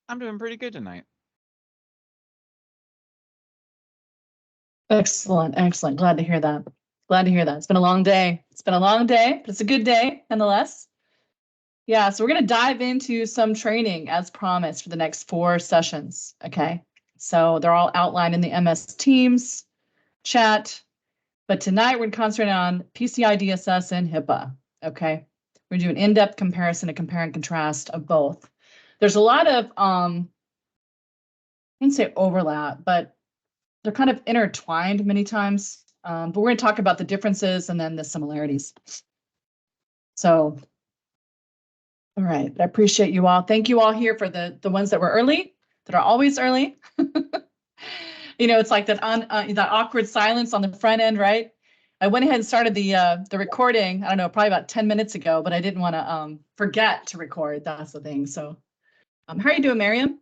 I'm doing pretty good tonight. Excellent, excellent. Glad to hear that. Glad to hear that. It's been a long day. It's been a long day, but it's a good day nonetheless. Yeah, so we're going to dive into some training as promised for the next 4 sessions, okay? So they're all outlined in the MS Teams chat, but tonight we're going to concentrate on PCI, DSS, and HIPAA, okay? We're going to do an in-depth comparison, a compare and contrast of both. There's a lot of, I wouldn't say overlap, but they're kind of intertwined many times, but we're going to talk about the differences and then the similarities. So, all right, I appreciate you all. Thank you all here for the ones that were early, that are always early. You know, it's like that that awkward silence on the front end, right? I went ahead and started the recording, I don't know, probably about 10 minutes ago, but I didn't want to forget to record. That's the thing. So, how are you doing, Miriam?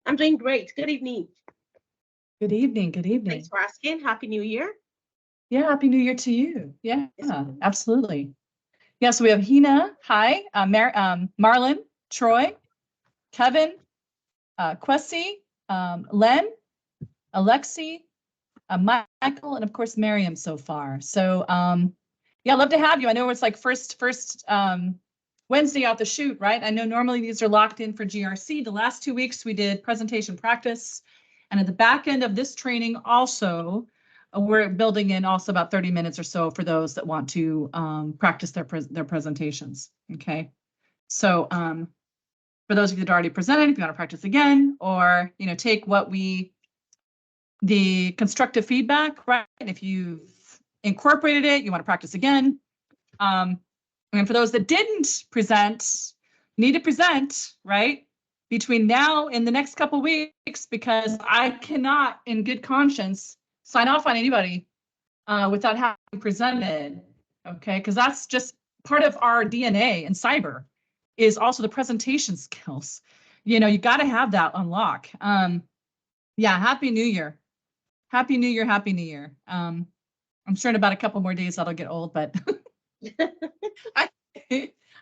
I'm doing great. Good evening. Good evening. Good evening. Thanks for asking. Happy New Year. Yeah, Happy New Year to you. Yeah, absolutely. Yeah, so we have Hina, hi, Marlon, Troy, Kevin, Kwesi, Len, Alexi, Michael, and of course, Miriam so far. So yeah, I'd love to have you. I know it's like first Wednesday out the chute, right? I know normally these are locked in for GRC. The last 2 weeks we did presentation practice. And at the back end of this training also, we're building in also about 30 minutes or so for those that want to practice their presentations, okay? So for those of you that already presented, if you want to practice again, or, you know, take the constructive feedback, right? And if you've incorporated it, you want to practice again. And for those that didn't present, need to present, right? Between now and the next couple of weeks, because I cannot, in good conscience, sign off on anybody without having presented, okay? Because that's just part of our DNA in cyber, is also the presentation skills. You know, you got to have that unlock. Yeah, Happy New Year. Happy New Year, Happy New Year. I'm sure in about a couple more days that'll get old, but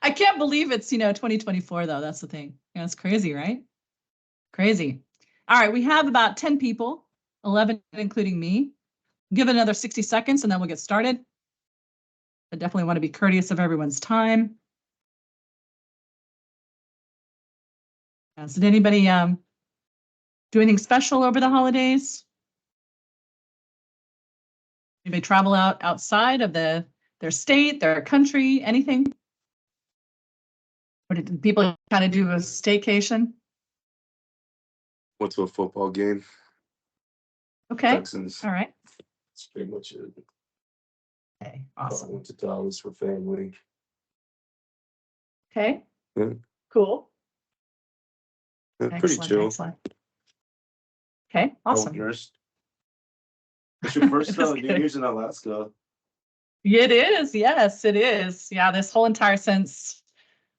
I can't believe it's, you know, 2024 though. That's the thing. You know, it's crazy, right? Crazy. All right, we have about 10 people, 11 including me. Give it another 60 seconds and then we'll get started. I definitely want to be courteous of everyone's time. So did anybody do anything special over the holidays? Anybody travel outside of their state, their country, anything? Or did people kind of do a staycation? Went to a football game. Okay. Texans. All right. That's pretty much it. Okay, awesome. Went to Dallas for family. Okay. Yeah. Cool. Yeah, pretty chill. Excellent. Okay, awesome. Yours? It's your first New Year's in Alaska. It is, yes, it is. Yeah, this whole entire since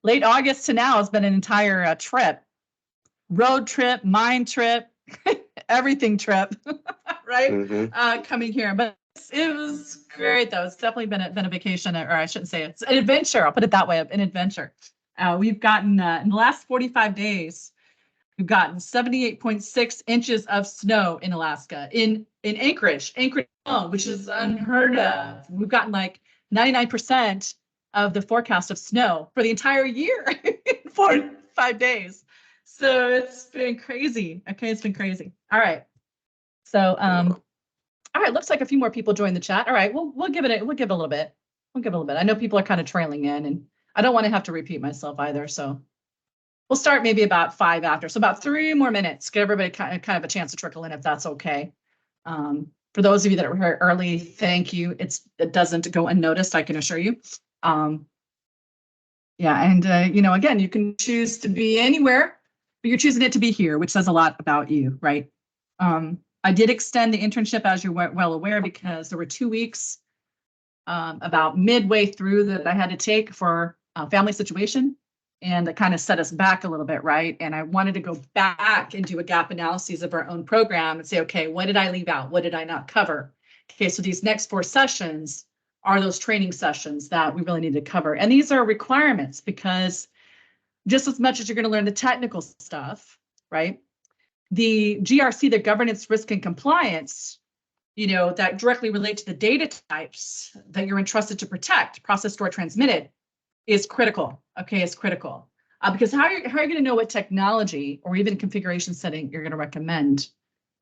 late August to now has been an entire trip. Road trip, mind trip, everything trip, right? Mm-hmm. Coming here, but it was great though. It's definitely been a vacation, or I shouldn't say it's an adventure. I'll put it that way, an adventure. We've gotten in the last 45 days, we've gotten 78.6 inches of snow in Alaska, in Anchorage, which is unheard of. We've gotten like 99% of the forecast of snow for the entire year in 45 days. So it's been crazy. Okay, it's been crazy. All right. So all right, looks like a few more people joined the chat. All right, we'll give it a little bit. We'll give it a little bit. I know people are kind of trailing in, and I don't want to have to repeat myself either. So we'll start maybe about 5 after. So about 3 more minutes. Get everybody kind of a chance to trickle in if that's okay. For those of you that are here early, thank you. It doesn't go unnoticed, I can assure you. Yeah, and you know, again, you can choose to be anywhere, but you're choosing it to be here, which says a lot about you, right? I did extend the internship, as you're well aware, because there were 2 weeks about midway through that I had to take for a family situation. And that kind of set us back a little bit, right? And I wanted to go back and do a gap analysis of our own program and say, okay, what did I leave out? What did I not cover? Okay, so these next 4 sessions are those training sessions that we really need to cover. And these are requirements because just as much as you're going to learn the technical stuff, right? The GRC, the governance, risk, and compliance, you know, that directly relate to the data types that you're entrusted to protect, process, store, transmitted, is critical. Okay, it's critical. Because how are you going to know what technology or even configuration setting you're going to recommend,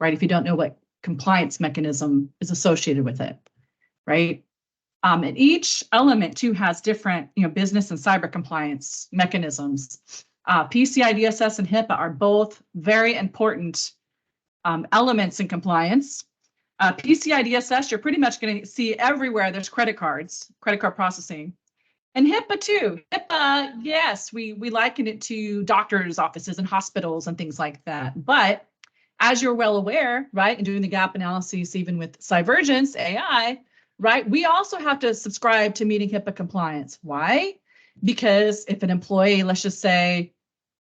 right? If you don't know what compliance mechanism is associated with it, right? And each element too has different, you know, business and cyber compliance mechanisms. PCI DSS and HIPAA are both very important elements in compliance. PCI DSS, you're pretty much going to see everywhere there's credit card processing. And HIPAA too. HIPAA, yes, we liken it to doctors' offices and hospitals and things like that. But as you're well aware, right, and doing the gap analysis, even with Cyvergence AI, right, we also have to subscribe to meeting HIPAA compliance. Why? Because if an employee, let's just say,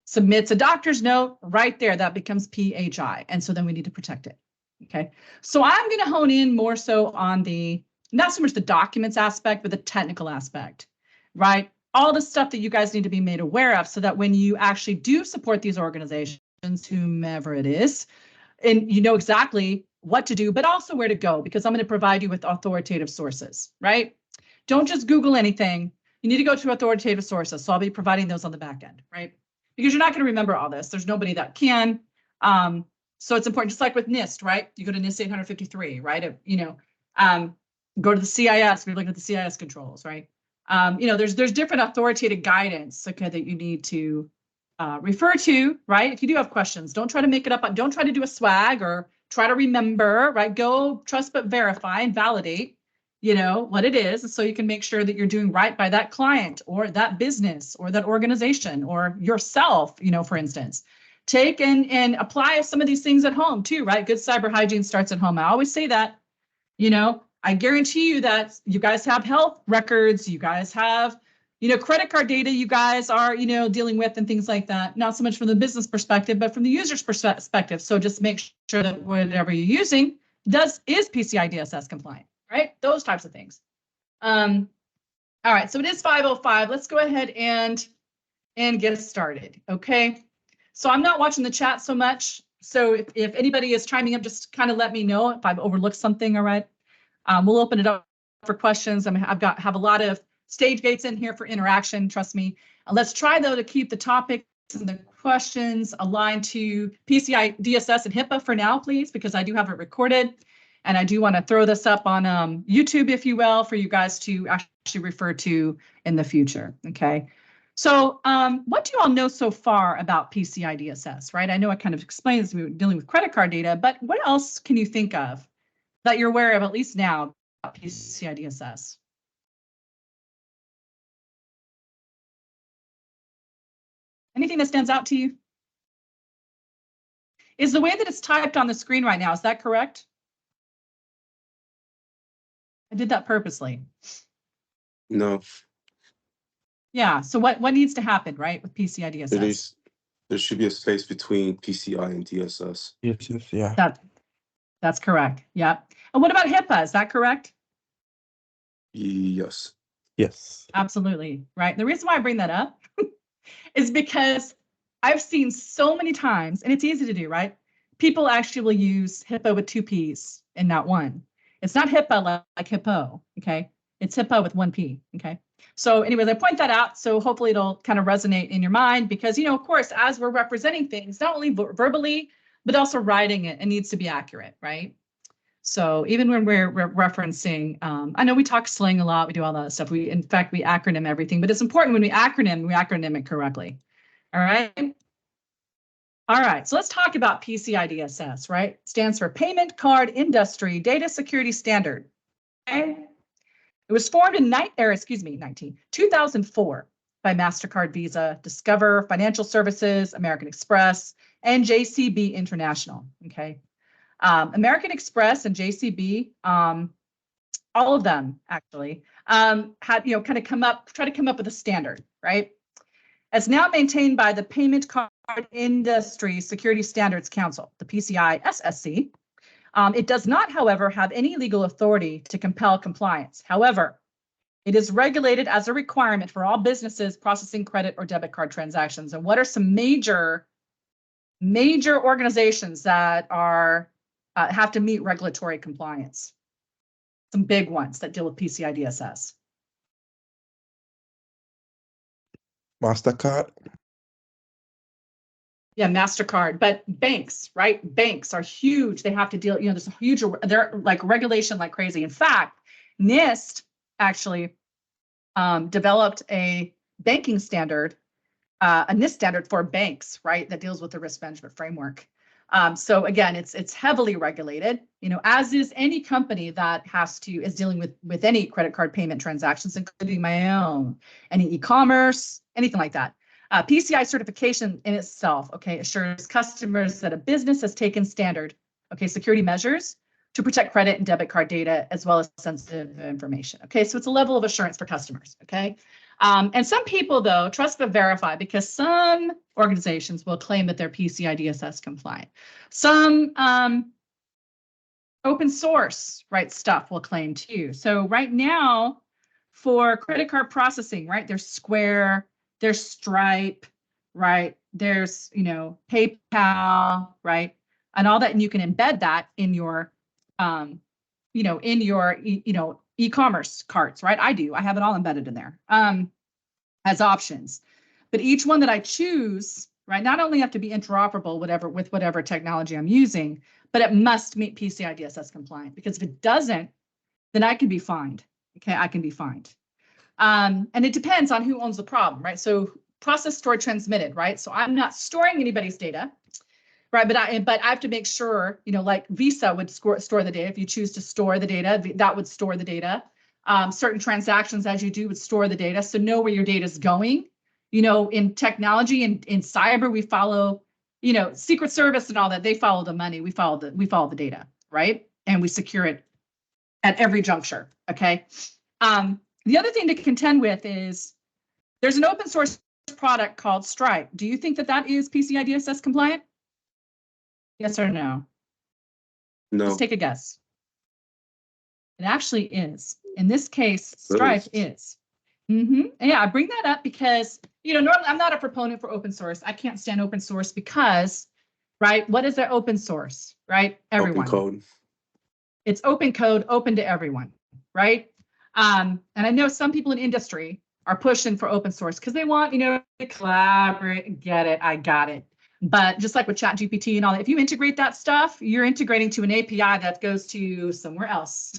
submits a doctor's note right there, that becomes PHI. And so then we need to protect it. Okay. So I'm going to hone in more so on the, not so much the documents aspect, but the technical aspect, right? All the stuff that you guys need to be made aware of so that when you actually do support these organizations, whomever it is, and you know exactly what to do, but also where to go, because I'm going to provide you with authoritative sources, right? Don't just Google anything. You need to go to authoritative sources. So I'll be providing those on the back end, right? Because you're not going to remember all this. There's nobody that can. So it's important, just like with NIST, right? You go to NIST 853, right? You know, go to the CIS. We're looking at the CIS controls, right? You know, there's different authoritative guidance, okay, that you need to refer to, right? If you do have questions, don't try to make it up. Don't try to do a swag or try to remember, right? Go trust but verify and validate, you know, what it is, so you can make sure that you're doing right by that client or that business or that organization or yourself, you know, for instance. Take and apply some of these things at home too, right? Good cyber hygiene starts at home. I always say that, you know, I guarantee you that you guys have health records, you guys have, you know, credit card data you guys are, you know, dealing with and things like that. Not so much from the business perspective, but from the user's perspective. So just make sure that whatever you're using is PCI DSS compliant, right? Those types of things. All right, so it is 5:05. Let's go ahead and get started, okay? So I'm not watching the chat so much. So if anybody is chiming up, just kind of let me know if I've overlooked something, all right? We'll open it up for questions. I mean, have a lot of stage gates in here for interaction, trust me. Let's try though to keep the topics and the questions aligned to PCI DSS and HIPAA for now, please, because I do have it recorded. And I do want to throw this up on YouTube, if you will, for you guys to actually refer to in the future, okay? So what do you all know so far about PCI DSS, right? I know I kind of explained this, we were dealing with credit card data, but what else can you think of that you're aware of, at least now, about PCI DSS? Anything that stands out to you? Is the way that it's typed on the screen right now, is that correct? I did that purposely. No. Yeah, so what needs to happen, right, with PCI DSS? There should be a space between PCI and DSS. Yes, yeah. That's correct, yeah. And what about HIPAA, is that correct? Yes. Yes. Absolutely, right. The reason why I bring that up is because I've seen so many times, and it's easy to do, right? People actually will use HIPAA with 2 P's and not 1. It's not HIPAA like hippo, okay? It's HIPAA with 1 P, okay? So anyways, I point that out, so hopefully it'll kind of resonate in your mind because, you know, of course, as we're representing things, not only verbally, but also writing it needs to be accurate, right? So even when we're referencing, I know we talk slang a lot, we do all that stuff. In fact, we acronym everything, but it's important when we acronym it correctly, all right? All right, so let's talk about PCI DSS, right? It stands for Payment Card Industry Data Security Standard. Okay? It was formed in 2004 by MasterCard, Visa, Discover, Financial Services, American Express, and JCB International, okay? American Express and JCB, all of them actually, had, you know, try to come up with a standard, right? It's now maintained by the Payment Card Industry Security Standards Council, the PCI SSC. It does not, however, have any legal authority to compel compliance. However, It is regulated as a requirement for all businesses processing credit or debit card transactions. And what are some major organizations that are have to meet regulatory compliance? Some big ones that deal with PCI DSS. MasterCard. Yeah, MasterCard, but banks, right? Banks are huge. They have to deal, there's a huge, they're like regulation like crazy. In fact, NIST actually developed a banking standard, a NIST standard for banks, right? That deals with the risk management framework. So again, it's heavily regulated, as is any company that is dealing with any credit card payment transactions, including my own, any e-commerce, anything like that. PCI certification in itself, okay, assures customers that a business has taken standard, okay, security measures to protect credit and debit card data as well as sensitive information. Okay, so it's a level of assurance for customers. Okay, and some people though trust but verify, because some organizations will claim that they're PCI DSS compliant. Some open source, right, stuff will claim too. So right now for credit card processing, right, there's Square, there's Stripe, right? There's, PayPal, right? And all that, and you can embed that in your, in your, e-commerce carts, right? I have it all embedded in there as options. But each one that I choose, right, not only have to be interoperable, with whatever technology I'm using, but it must meet PCI DSS compliant, because if it doesn't, then I can be fined. Okay, I can be fined. And it depends on who owns the problem, right? So process, stored, transmitted, right? So I'm not storing anybody's data, right? But I have to make sure, like Visa would store the data. If you choose to store the data, that would store the data. Certain transactions, as you do, would store the data. So know where your data is going. In technology and in cyber, we follow, Secret Service and all that. They follow the money. We follow the data, right? And we secure it at every juncture. Okay. The other thing to contend with is there's an open source product called Stripe. Do you think that is PCI DSS compliant? Yes or no? No. Just take a guess. It actually is. In this case, Stripe is. Yeah, I bring that up because, normally I'm not a proponent for open source. I can't stand open source because, right, what is their open source, right? Everyone. Open code. It's open code, open to everyone, right? And I know some people in industry are pushing for open source because they want, to collaborate. Get it, I got it. But just like with ChatGPT and all that, if you integrate that stuff, you're integrating to an API that goes to somewhere else,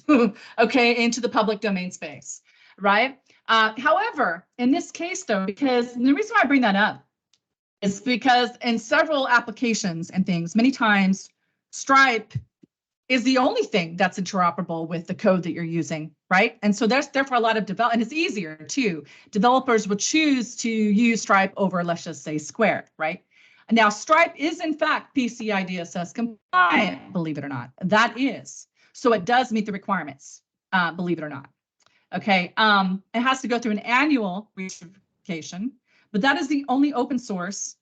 okay, into the public domain space, right? However, in this case though, because the reason why I bring that up is because in several applications and things, many times Stripe is the only thing that's interoperable with the code that you're using, right? And so there's therefore a lot of development, and it's easier too. Developers would choose to use Stripe over, let's just say, Square, right? Now, Stripe is in fact PCI DSS compliant, believe it or not. That is. So it does meet the requirements, believe it or not. Okay, it has to go through an annual recertification, but that is the only open source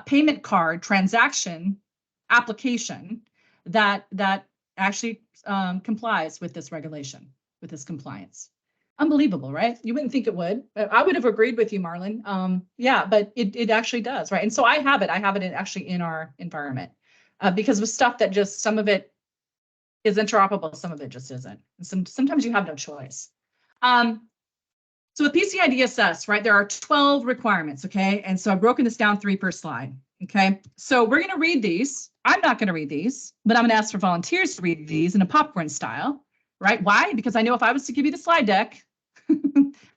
payment card transaction application that actually complies with this regulation, with this compliance. Unbelievable, right? You wouldn't think it would. I would have agreed with you, Marlon. Yeah, but it actually does, right? And so I have it actually in our environment because with stuff that just, some of it is interoperable, some of it just isn't. Sometimes you have no choice. So with PCI DSS, right, there are 12 requirements, okay? And so I've broken this down 3 per slide, okay? So we're gonna read these. I'm not gonna read these, but I'm gonna ask for volunteers to read these in a popcorn style, right? Why? Because I know if I was to give you the slide deck,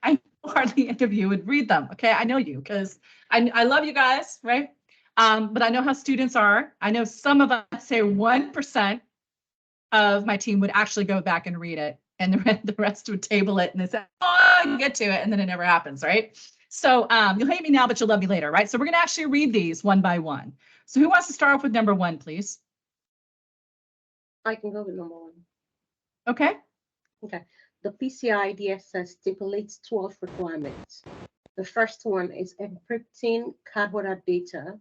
I hardly any of you would read them, okay? I know you, because I love you guys, right? But I know how students are. I know some of us, say 1% of my team would actually go back and read it, and the rest would table it and they say, oh, I can get to it, and then it never happens, right? So you'll hate me now, but you'll love me later, right? So we're gonna actually read these one by one. So who wants to start off with number 1, please? I can go with number 1. Okay. Okay. The PCI DSS stipulates 12 requirements. The first one is encrypting cardholder data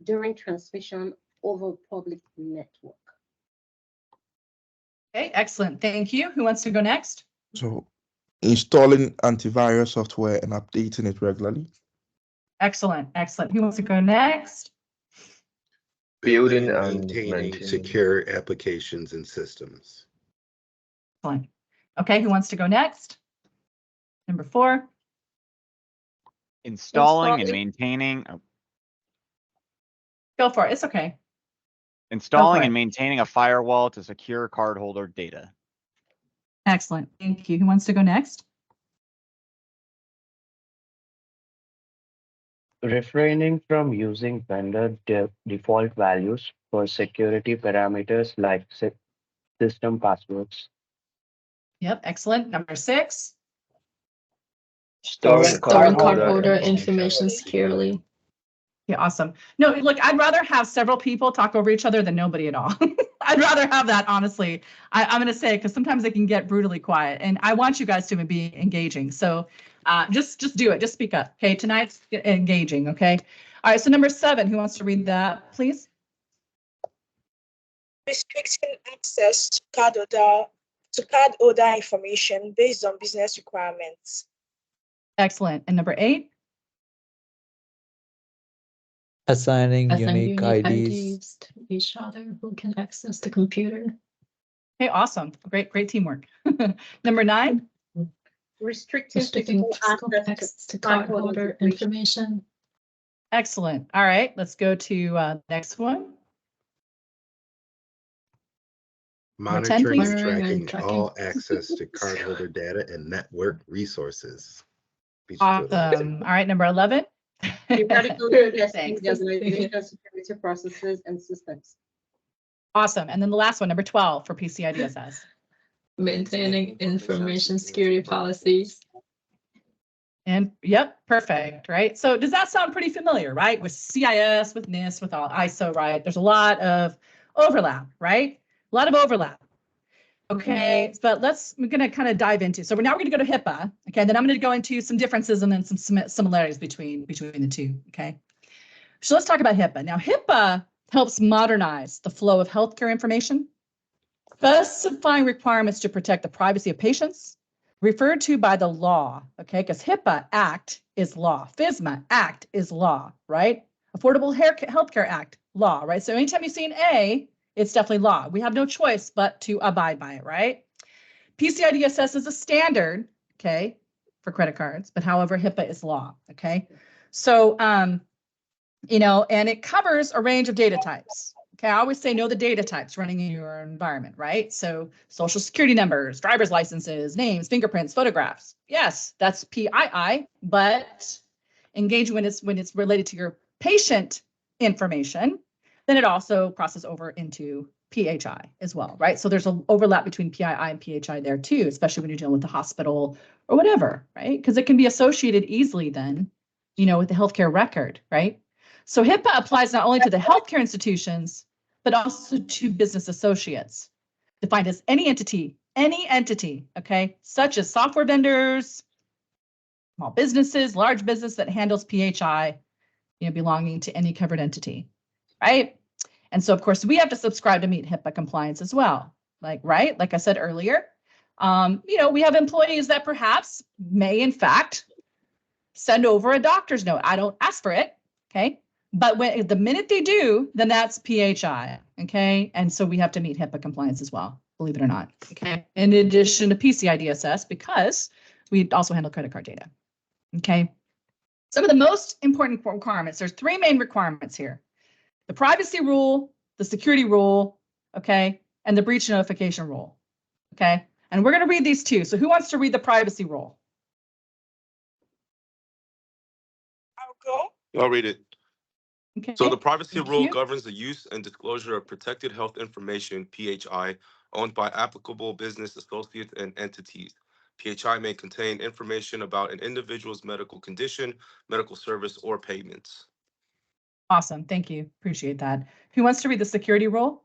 during transmission over public network. Okay, excellent. Thank you. Who wants to go next? So Installing antivirus software and updating it regularly. Excellent, excellent. Who wants to go next? Building and and maintaining maintaining. secure applications and systems. Excellent. Okay, who wants to go next? Number 4. Installing and maintaining, Go for it. It's okay. installing it. and maintaining a firewall to secure cardholder data. Excellent. Thank you. Who wants to go next? Refraining from using vendor default values for security parameters like system passwords. Yep, excellent. Number 6. Storing Storing cardholder cardholder information information securely. Yeah, awesome. No, look, I'd rather have several people talk over each other than nobody at all. I'd rather have that, honestly. I'm going to say, because sometimes it can get brutally quiet, and I want you guys to be engaging. So just do it. Just speak up. Okay, tonight's engaging. Okay. All right. So number 7, who wants to read that, please? Restricting access to card holder information based on business requirements. Excellent. And number 8. Assigning unique IDs to each other who can access the computer. Okay, awesome. Great teamwork. Number 9. Restricting Restricting physical physical access to cardholder information. Excellent. All right, let's go to next one. Number 10, Monitoring and please. tracking all access to cardholder data and network resources. Awesome. All right, number 11. Periodically testing Thanks. the organization's security processes and systems. Awesome. And then the last one, number 12 for PCI DSS. Maintaining information security policies. And yep, perfect, right? So does that sound pretty familiar, right? With CIS, with NIST, with all ISO, right? There's a lot of overlap, right? A lot of overlap. Okay, but we're going to kind of dive into, so now we're going to go to HIPAA, okay? Then I'm going to go into some differences and then some similarities between the two, okay? So let's talk about HIPAA. Now, HIPAA helps modernize the flow of healthcare information, specifying requirements to protect the privacy of patients, referred to by the law, okay? Because HIPAA Act is law. FSMA Act is law, right? Affordable Healthcare Act, law, right? So anytime you see an A, it's definitely law. We have no choice but to abide by it, right? PCI DSS is a standard, okay, for credit cards, but however, HIPAA is law, okay? So, you know, and it covers a range of data types. Okay, I always say know the data types running in your environment, right? So social security numbers, driver's licenses, names, fingerprints, photographs. Yes, that's PII, but engage when it's related to your patient information, then it also crosses over into PHI as well, right? So there's an overlap between PII and PHI there too, especially when you're dealing with the hospital or whatever, right? Because it can be associated easily then, you know, with the healthcare record, right? So HIPAA applies not only to the healthcare institutions, but also to business associates, defined as any entity, okay, such as software vendors, small businesses, large business that handles PHI, you know, belonging to any covered entity, right? And so, of course, we have to subscribe to meet HIPAA compliance as well, like I said earlier, you know, we have employees that perhaps may, in fact, send over a doctor's note. I don't ask for it, okay? But the minute they do, then that's PHI, okay? And so we have to meet HIPAA compliance as well, believe it or not, okay? In addition to PCI DSS, because we also handle credit card data, okay? Some of the most important requirements, there's 3 main requirements here. The privacy rule, the security rule, okay? And the breach notification rule, okay? And we're gonna read these 2. So who wants to read the privacy rule? I'll go. I'll read it. Okay. So the privacy Thank rule you. governs the use and disclosure of protected health information, PHI, owned by applicable business associates and entities. PHI may contain information about an individual's medical condition, medical service, or payments. Awesome. Thank you. Appreciate that. Who wants to read the security rule?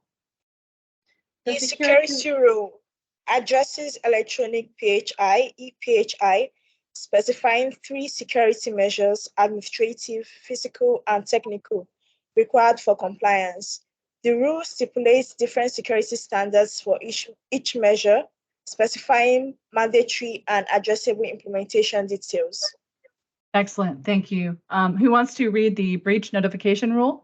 The security rule addresses electronic PHI, ePHI, specifying 3 security measures, administrative, physical, and technical, required for compliance. The rule stipulates different security standards for each measure, specifying mandatory and addressable implementation details. Excellent, thank you. Who wants to read the breach notification rule?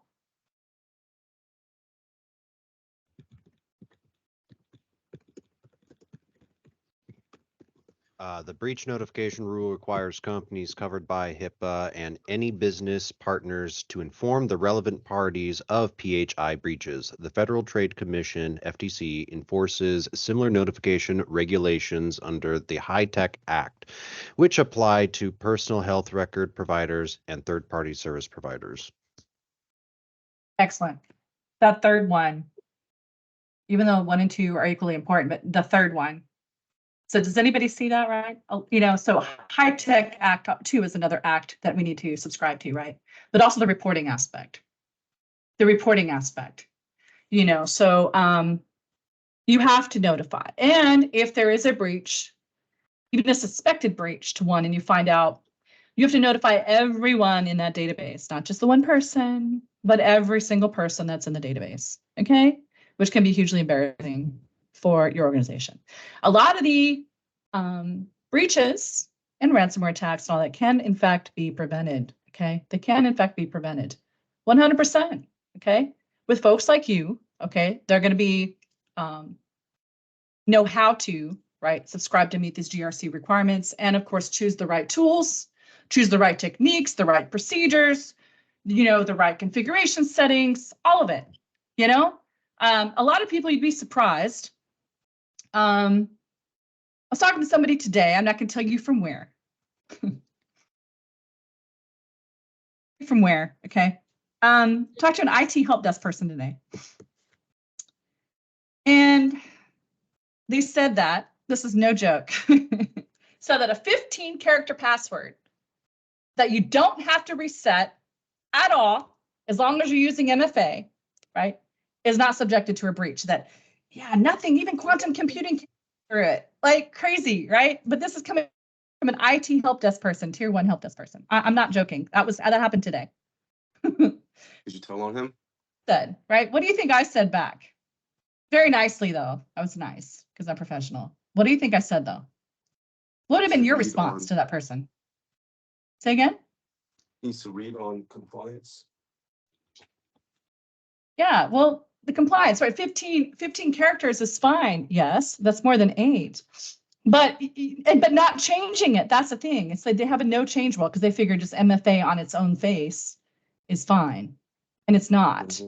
The breach notification rule requires companies covered by HIPAA and any business partners to inform the relevant parties of PHI breaches. The Federal Trade Commission, FTC, enforces similar notification regulations under the HITECH Act, which apply to personal health record providers and third-party service providers. Excellent. That third one, even though 1 and 2 are equally important, but the third one. So does anybody see that, right? You know, so HITECH Act 2 is another act that we need to subscribe to, right? But also the reporting aspect. The reporting aspect, you know, so you have to notify. And if there is a breach, even a suspected breach to one, and you find out, you have to notify everyone in that database, not just the one person, but every single person that's in the database, okay? Which can be hugely embarrassing for your organization. A lot of the breaches and ransomware attacks and all that can in fact be prevented, okay? They can in fact be prevented 100%, okay? With folks like you, okay? They're gonna be, know how to, right? Subscribe to meet these GRC requirements and of course choose the right tools, choose the right techniques, the right procedures, you know, the right configuration settings, all of it, you know? A lot of people, you'd be surprised. I was talking to somebody today, I'm not going to tell you from where. From where, okay? Talked to an IT help desk person today. And they said that, this is no joke, so that a 15-character password that you don't have to reset at all, as long as you're using MFA, right, is not subjected to a breach. That, yeah, nothing, even quantum computing can do it. Like crazy, right? But this is coming from an IT help desk person, tier 1 help desk person. I'm not joking. That happened today. Did you tell on him? Said, right? What do you think I said back? Very nicely, though. I was nice because I'm professional. What do you think I said, though? What would have been your response to that person? Say again? Needs to read on compliance. Yeah, well, the compliance, right? 15 characters is fine. Yes, that's more than 8. But not changing it. That's the thing. It's like they have a no change rule because they figure just MFA on its own face is fine. And it's not.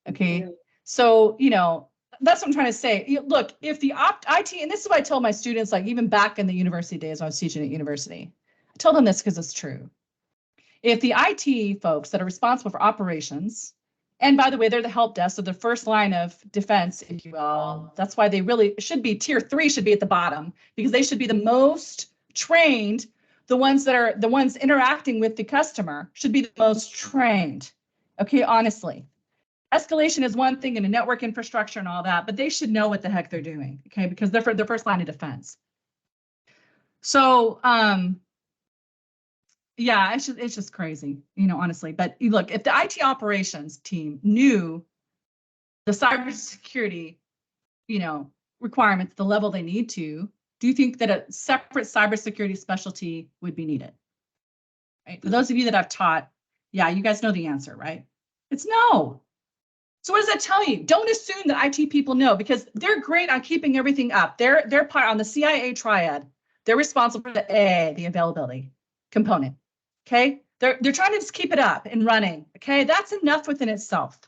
Okay. So, you know, that's what I'm trying to say. Look, if the IT, and this is what I tell my students, like even back in the university days when I was teaching at university, I tell them this because it's true. If the IT folks that are responsible for operations, and by the way, they're the help desk, so the first line of defense, if you will, that's why they really should be, tier 3 should be at the bottom, because they should be the most trained. The ones that are the ones interacting with the customer should be the most trained. Okay, honestly. Escalation is one thing in a network infrastructure and all that, but they should know what the heck they're doing, okay, because they're the first line of defense. So, yeah, it's just crazy, you know, honestly. But look, if the IT operations team knew the cybersecurity, you know, requirements, the level they need to, do you think that a separate cybersecurity specialty would be needed? Right? For those of you that I've taught, yeah, you guys know the answer, right? It's no. So what does that tell you? Don't assume that IT people know, because they're great on keeping everything up. They're part on the CIA triad. They're responsible for the A, the availability component. Okay, they're trying to just keep it up and running. Okay, that's enough within itself.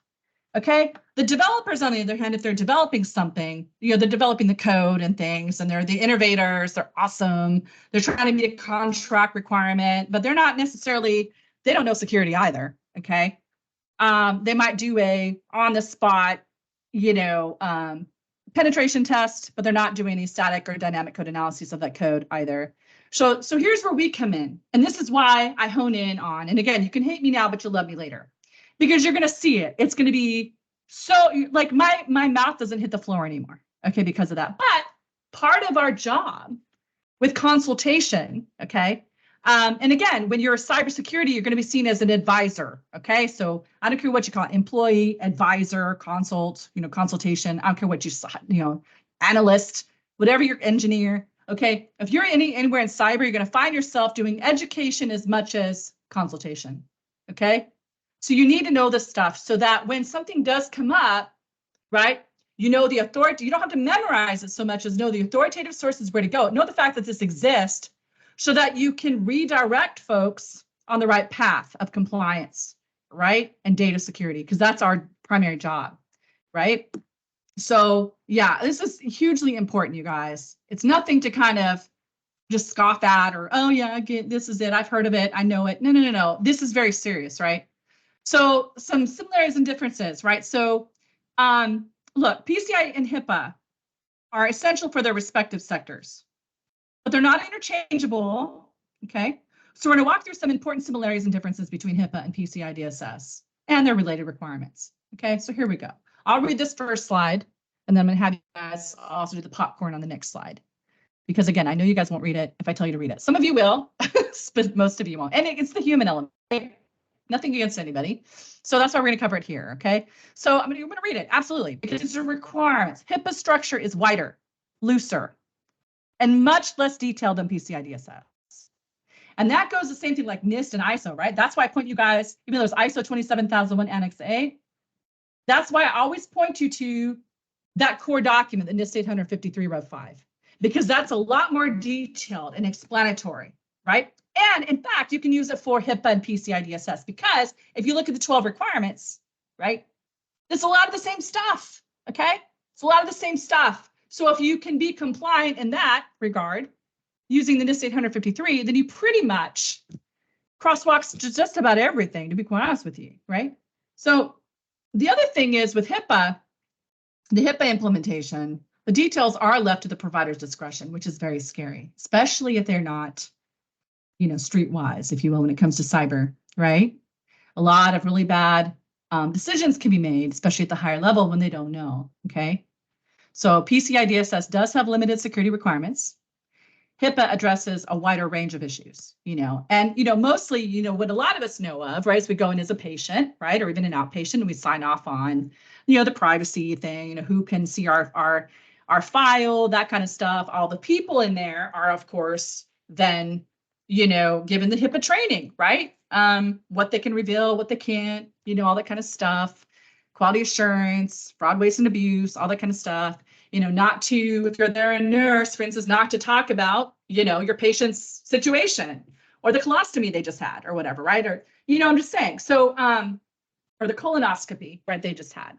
Okay, the developers, on the other hand, if they're developing something, you know, they're developing the code and things, and they're the innovators. They're awesome. They're trying to meet a contract requirement, but they're not necessarily. They don't know security either. Okay, they might do a on the spot, you know, penetration test, but they're not doing any static or dynamic code analysis of that code either. So here's where we come in. And this is why I hone in on, and again, you can hate me now, but you'll love me later, because you're going to see it. It's going to be so like my mouth doesn't hit the floor anymore. Okay, because of that. But part of our job with consultation, okay, and again, when you're a cybersecurity, you're going to be seen as an advisor. Okay, so I don't care what you call it, employee, advisor, consult, you know, consultation. I don't care what you know, analyst. whatever your engineer, okay? If you're anywhere in cyber, you're going to find yourself doing education as much as consultation, okay? So you need to know this stuff so that when something does come up, right, you know the authority, you don't have to memorize it so much as know the authoritative sources where to go. Know the fact that this exists so that you can redirect folks on the right path of compliance, right? And data security, because that's our primary job, right? So yeah, this is hugely important, you guys. It's nothing to kind of just scoff at or, oh yeah, this is it. I've heard of it. I know it. No. This is very serious, right? So some similarities and differences, right? So look, PCI and HIPAA are essential for their respective sectors, but they're not interchangeable, okay? So we're going to walk through some important similarities and differences between HIPAA and PCI DSS and their related requirements, okay? So here we go. I'll read this first slide, and then I'm going to have you guys also do the popcorn on the next slide. Because again, I know you guys won't read it if I tell you to read it. Some of you will, but most of you won't. And it's the human element, right? Nothing against anybody. So that's why we're going to cover it here, okay? So I'm going to read it, absolutely, because it's a requirement. HIPAA structure is wider, looser, and much less detailed than PCI DSS. And that goes the same thing like NIST and ISO, right? That's why I point you guys, even though it's ISO 27001 Annex A, that's why I always point you to that core document, the NIST 853 Rev 5, because that's a lot more detailed and explanatory, right? And in fact, you can use it for HIPAA and PCI DSS, because if you look at the 12 requirements, right, it's a lot of the same stuff, okay? It's a lot of the same stuff. So if you can be compliant in that regard, using the NIST 853, then you pretty much crosswalks just about everything, to be quite honest with you, right? So the other thing is with HIPAA, the HIPAA implementation, the details are left to the provider's discretion, which is very scary, especially if they're not, you know, streetwise, if you will, when it comes to cyber, right? A lot of really bad decisions can be made, especially at the higher level when they don't know, okay? So PCI DSS does have limited security requirements. HIPAA addresses a wider range of issues, you know, and, you know, mostly, you know, what a lot of us know of, right, is we go in as a patient, right, or even an outpatient, and we sign off on, you know, the privacy thing, you know, who can see our file, that kind of stuff. All the people in there are, of course, then, you know, given the HIPAA training, right? What they can reveal, what they can't, you know, all that kind of stuff, quality assurance, fraud, waste, and abuse, all that kind of stuff. You know, not to, if you're there a nurse, for instance, not to talk about, you know, your patient's situation or the colostomy they just had or whatever, right? Or, you know, I'm just saying. So, or the colonoscopy, right, they just had.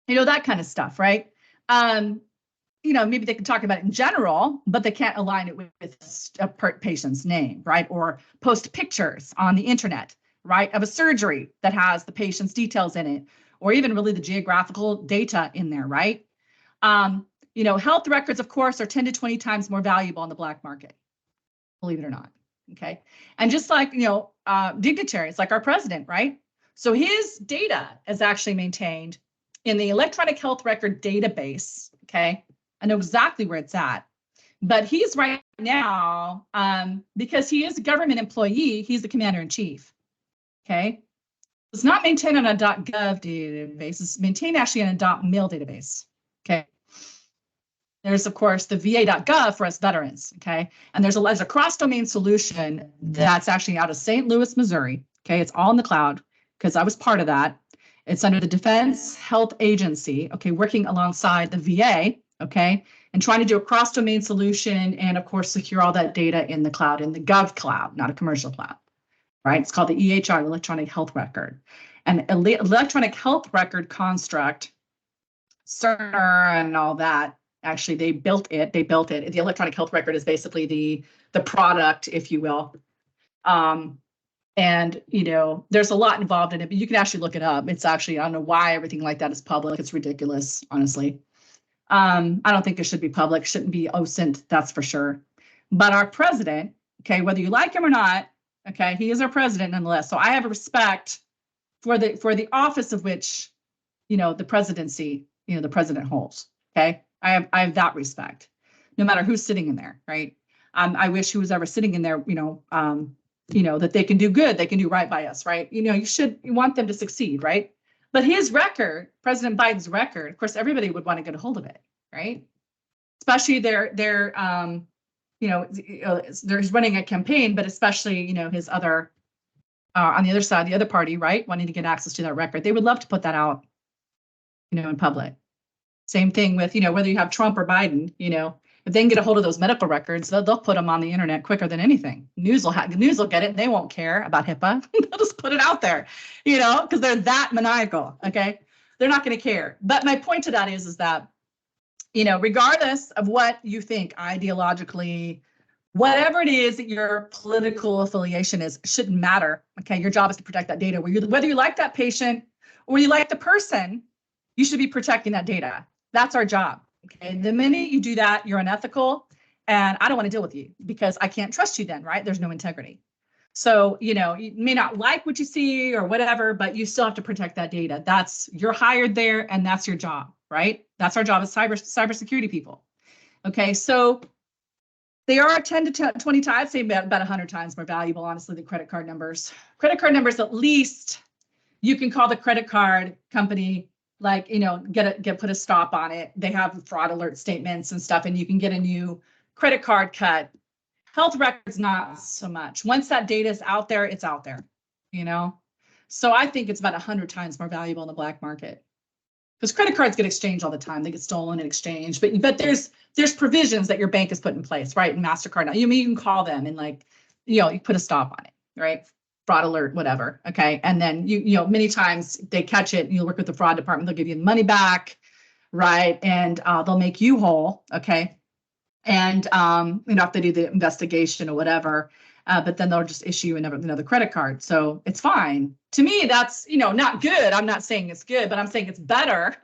You know, that kind of stuff, right? You know, maybe they can talk about it in general, but they can't align it with a patient's name, right? Or post pictures on the internet, right, of a surgery that has the patient's details in it, or even really the geographical data in there, right? You know, health records, of course, are 10 to 20 times more valuable on the black market, believe it or not, okay? And just like, you know, dignitaries, like our president, right? So his data is actually maintained in the electronic health record database, okay? I know exactly where it's at, but he's right now, because he is a government employee, he's the commander-in-chief, okay? It's not maintained on a .gov database, it's maintained actually on a .mil database, okay? There's, of course, the va.gov for us veterans, okay? And there's a cross-domain solution that's actually out of St. Louis, Missouri, okay? It's all in the cloud, because I was part of that. It's under the Defense Health Agency, okay, working alongside the VA, okay? And trying to do a cross-domain solution and, of course, secure all that data in the cloud, in the Gov cloud, not a commercial cloud. Right? It's called the EHR, Electronic Health Record. And electronic health record construct, Cerner and all that, actually, they built it. The electronic health record is basically the product, if you will. And, you know, there's a lot involved in it, but you can actually look it up. It's actually, I don't know why everything like that is public. It's ridiculous, honestly. I don't think it should be public, shouldn't be OSINT, that's for sure. But our president, okay, whether you like him or not, okay, he is our president nonetheless. So I have a respect for the office of which, you know, the presidency, you know, the president holds. Okay, I have that respect, no matter who's sitting in there, right? I wish who was ever sitting in there, you know, that they can do good, they can do right by us, right? You know, you want them to succeed, right? But his record, President Biden's record, of course, everybody would want to get a hold of it, right? especially they're you know, they're running a campaign, but especially, you know, his other, on the other side, the other party, right, wanting to get access to that record. They would love to put that out, you know, in public. Same thing with, you know, whether you have Trump or Biden, you know, if they can get a hold of those medical records, they'll put them on the internet quicker than anything. News will get it. And they won't care about HIPAA. They'll just put it out there, you know, because they're that maniacal. Okay, they're not going to care. But my point to that is that, you know, regardless of what you think ideologically, whatever it is that your political affiliation is, shouldn't matter. Okay, your job is to protect that data. Whether you like that patient or you like the person, you should be protecting that data. That's our job. Okay, the minute you do that, you're unethical, and I don't want to deal with you because I can't trust you then, right? There's no integrity. So, you know, you may not like what you see or whatever, but you still have to protect that data. You're hired there, and that's your job, right? That's our job as cybersecurity people. Okay, so they are 10 to 20 times, say about 100 times more valuable, honestly, than credit card numbers. Credit card numbers, at least you can call the credit card company, like, you know, put a stop on it. They have fraud alert statements and stuff, and you can get a new credit card cut. Health records, not so much. Once that data is out there, it's out there, you know? So I think it's about 100 times more valuable in the black market. Because credit cards get exchanged all the time. They get stolen and exchanged, but there's provisions that your bank has put in place, right? And MasterCard, now you can call them and, like, you know, you put a stop on it, right? Fraud alert, whatever. Okay. And then you know, many times they catch it and you'll work with the fraud department. They'll give you the money back, right? And they'll make you whole. Okay. And you know, if they do the investigation or whatever, but then they'll just issue another credit card. So it's fine. To me, that's, you know, not good. I'm not saying it's good, but I'm saying it's better.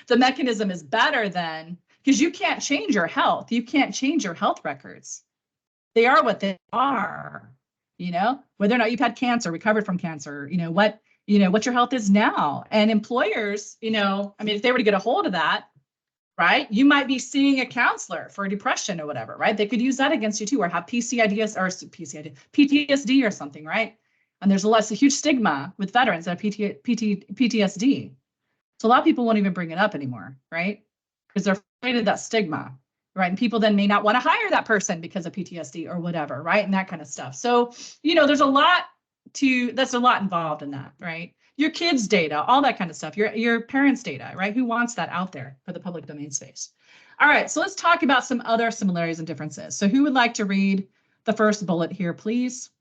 The mechanism is better than, because you can't change your health. You can't change your health records. They are what they are, you know, whether or not you've had cancer, recovered from cancer, you know, what your health is now. And employers, you know, I mean, if they were to get a hold of that, right, you might be seeing a counselor for depression or whatever, right? They could use that against you too, or have PTSD or something, right? And there's a huge stigma with veterans that have PTSD. So a lot of people won't even bring it up anymore, right? Because they're afraid of that stigma, right? And people then may not want to hire that person because of PTSD or whatever, right? And that kind of stuff. So, you know, that's a lot involved in that, right? Your kids' data, all that kind of stuff, your parents' data, right? Who wants that out there for the public domain space? All right, so let's talk about some other similarities and differences. So who would like to read the first bullet here, please?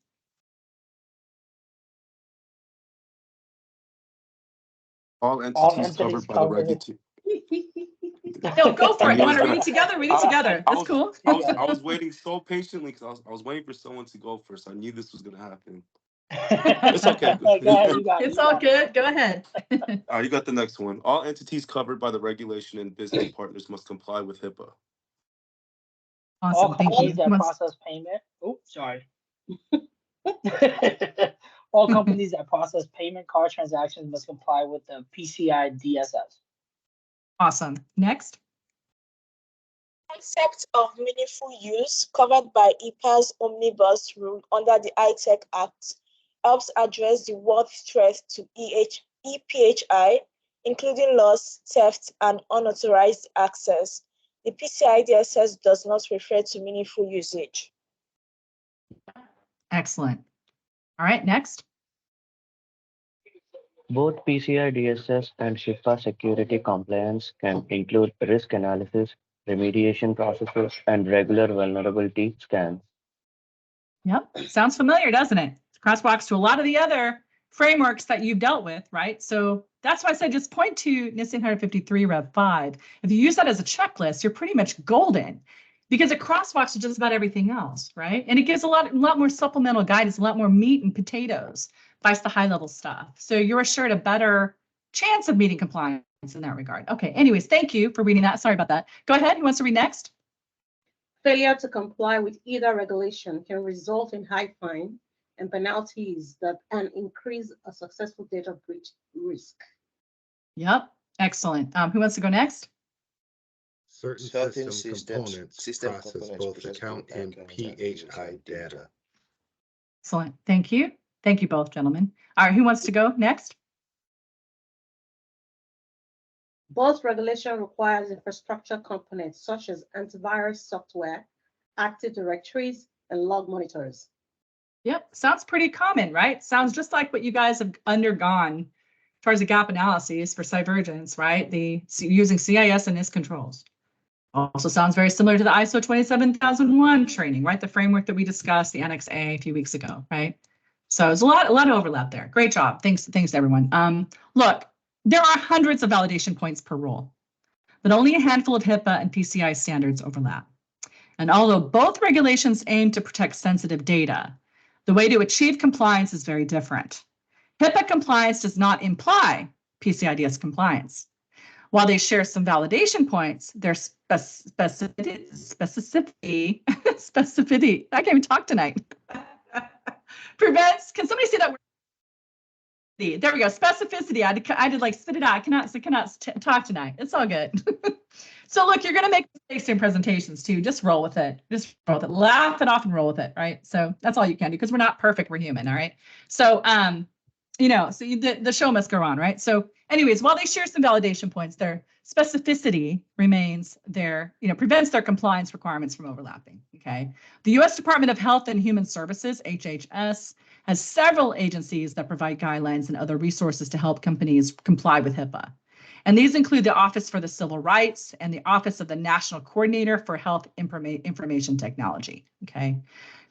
All entities covered by the regulatory. No, go for it. You want to read it together? Read it together. That's cool. I was waiting so patiently because I was waiting for someone to go first. I knew this was going to happen. It's okay. It's all good. Go ahead. You got the next one. All entities covered by the regulation and business partners must comply with HIPAA. Awesome. All companies that process payment. Oh, sorry. All companies that process payment card transactions must comply with the PCI DSS. Awesome. Next. Concept of meaningful use covered by HIPAA's omnibus rule under the ITech Act helps address the world threat to EPHI, including loss, theft, and unauthorized access. The PCI DSS does not refer to meaningful usage. Excellent. All right, next. Both PCI DSS and HIPAA security compliance can include risk analysis, remediation processes, and regular vulnerability scans. Yep, sounds familiar, doesn't it? Crosswalks to a lot of the other frameworks that you've dealt with, right? So that's why I said just point to NIST 153 Rev 5. If you use that as a checklist, you're pretty much golden because it crosswalks to just about everything else, right? And it gives a lot more supplemental guidance, a lot more meat and potatoes by the high-level stuff. So you're assured a better chance of meeting compliance in that regard. Okay, anyways, thank you for reading that. Sorry about that. Go ahead, who wants to read next? Failure to comply with either regulation can result in high fine and penalties and increase a successful data breach risk. Yep, excellent. Who wants to go next? Certain system components process both account and PHI data. Excellent. Thank you. Thank you both, gentlemen. All right, who wants to go next? BOS regulation requires infrastructure components such as antivirus software, Active Directories, and log monitors. Yep, sounds pretty common, right? Sounds just like what you guys have undergone as far as the gap analyses for Divergence, right? Using CIS and NIST controls. Also sounds very similar to the ISO 27001 training, right? The framework that we discussed, the Annex A few weeks ago, right? So there's a lot of overlap there. Great job. Thanks everyone. Look, there are hundreds of validation points per rule, but only a handful of HIPAA and PCI standards overlap. And although both regulations aim to protect sensitive data, the way to achieve compliance is very different. HIPAA compliance does not imply PCI DSS compliance. While they share some validation points, their specificity, I can't even talk tonight, prevents, can somebody say that word? There we go, specificity. I did like spit it out. I cannot talk tonight. It's all good. So look, you're going to make mistakes in presentations too. Just roll with it. Just roll with it. Laugh it off and roll with it, right? So that's all you can do because we're not perfect. We're human, all right? So, the show must go on, right? So anyways, while they share some validation points, their specificity remains prevents their compliance requirements from overlapping, okay? The U.S. Department of Health and Human Services, HHS, has several agencies that provide guidelines and other resources to help companies comply with HIPAA. And these include the Office for the Civil Rights and the Office of the National Coordinator for Health Information Technology, okay?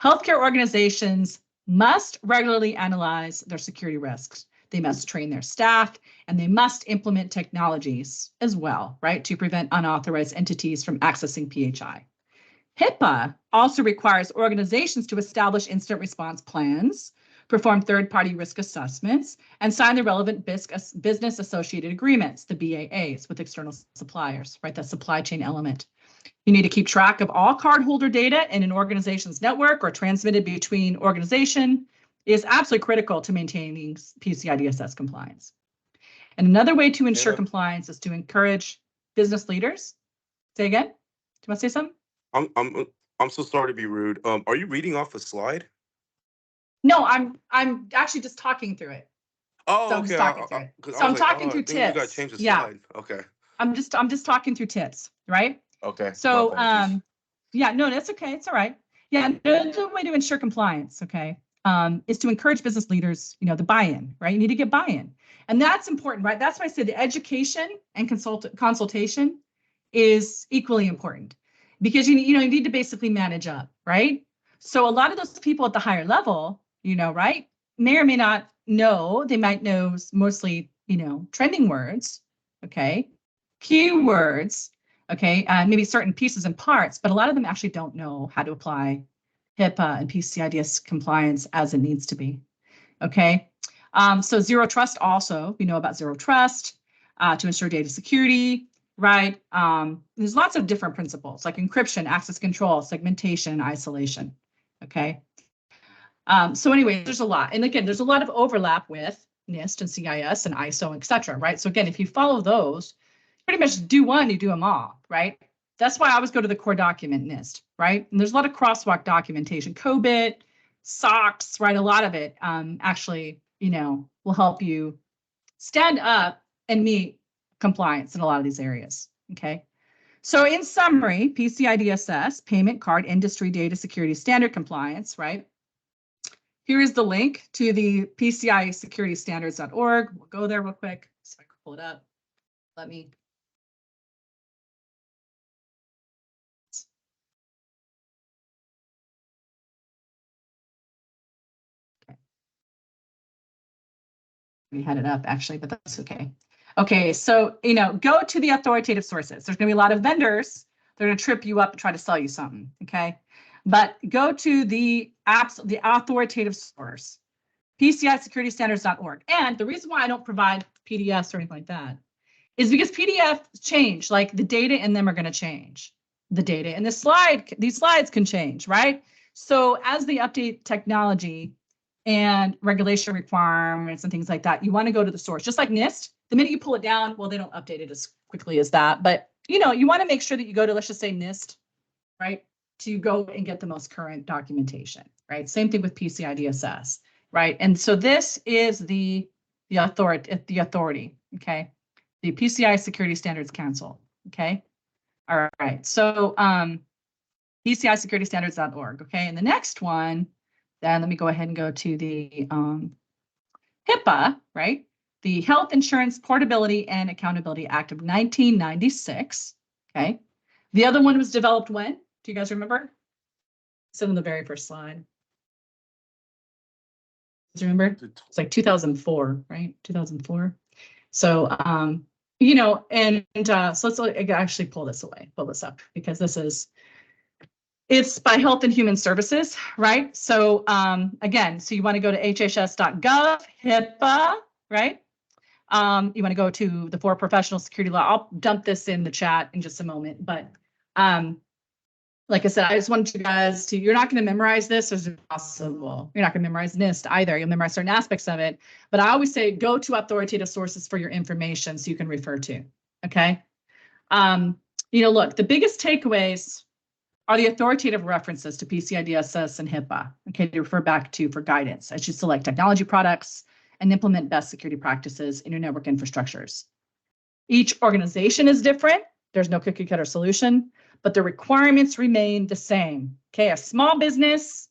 Healthcare organizations must regularly analyze their security risks. They must train their staff, and they must implement technologies as well, right, to prevent unauthorized entities from accessing PHI. HIPAA also requires organizations to establish incident response plans, perform third-party risk assessments, and sign the relevant business associated agreements, the BAAs, with external suppliers, right, that supply chain element. You need to keep track of all cardholder data in an organization's network or transmitted between organization is absolutely critical to maintaining PCI DSS compliance. And another way to ensure compliance is to encourage business leaders. Say again? Do you want to say something? I'm so sorry to be rude. Are you reading off a slide? No, I'm actually just talking through it. Oh, so I'm okay. just talking through it. So I'm talking through tips. You got to change the yeah. slide. Okay. I'm just talking through tips, right? Okay. So yeah, no, that's okay. It's all right. Yeah, the way to ensure compliance, okay, is to encourage business leaders, the buy-in, right? You need to get buy-in. And that's important, right? That's why I say the education and consultation is equally important because you need to basically manage up, right? So a lot of those people at the higher level, right, may or may not know, they might know mostly, trending words, okay, keywords, okay, maybe certain pieces and parts, but a lot of them actually don't know how to apply HIPAA and PCI DSS compliance as it needs to be, okay? So zero trust also, we know about zero trust to ensure data security, right? There's lots of different principles like encryption, access control, segmentation, isolation, okay? So anyway, there's a lot. And again, there's a lot of overlap with NIST and CIS and ISO, et cetera, right? So again, if you follow those, pretty much do one, you do them all, right? That's why I always go to the core document NIST, right? And there's a lot of crosswalk documentation, COBIT, SOX, right? A lot of it actually, will help you stand up and meet compliance in a lot of these areas, okay? So in summary, PCI DSS, Payment Card Industry Data Security Standard Compliance, right? Here is the link to the PCI securitystandards.org. We'll go there real quick so I can pull it up. Let me. Okay. We had it up actually, but that's okay. Okay, so, go to the authoritative sources. There's going to be a lot of vendors. They're going to trip you up and try to sell you something, okay? But go to the authoritative source, PCIsecuritystandards.org. And the reason why I don't provide PDFs or anything like that is because PDFs change, like the data in them are going to change. The data in these slides can change, right? So as they update technology and regulation requirements and things like that, you want to go to the source. Just like NIST, the minute you pull it down, well, they don't update it as quickly as that. But, you want to make sure that you go to, let's just say NIST, right, to go and get the most current documentation, right? Same thing with PCI DSS, right? And so this is the authority, okay? the PCI Security Standards Council, okay? All right, so PCIsecuritystandards.org, okay? And the next one, then let me go ahead and go to the HIPAA, right? The Health Insurance Portability and Accountability Act of 1996, okay? The other one was developed when? Do you guys remember? It's on the very first slide. Do you remember? It's like 2004, right? 2004. So, you know, so let's actually pull this up, because it's by Health and Human Services, right? So again, so you want to go to hhs.gov, HIPAA, right? You want to go to the for professional security law. I'll dump this in the chat in just a moment, but like I said, I just wanted you guys to, you're not going to memorize this as possible. You're not going to memorize NIST either. You'll memorize certain aspects of it, but I always say go to authoritative sources for your information so you can refer to, okay? You know, look, the biggest takeaways are the authoritative references to PCI DSS and HIPAA, okay, to refer back to for guidance as you select technology products and implement best security practices in your network infrastructures. Each organization is different. There's no cookie cutter solution, but the requirements remain the same. Okay, a small business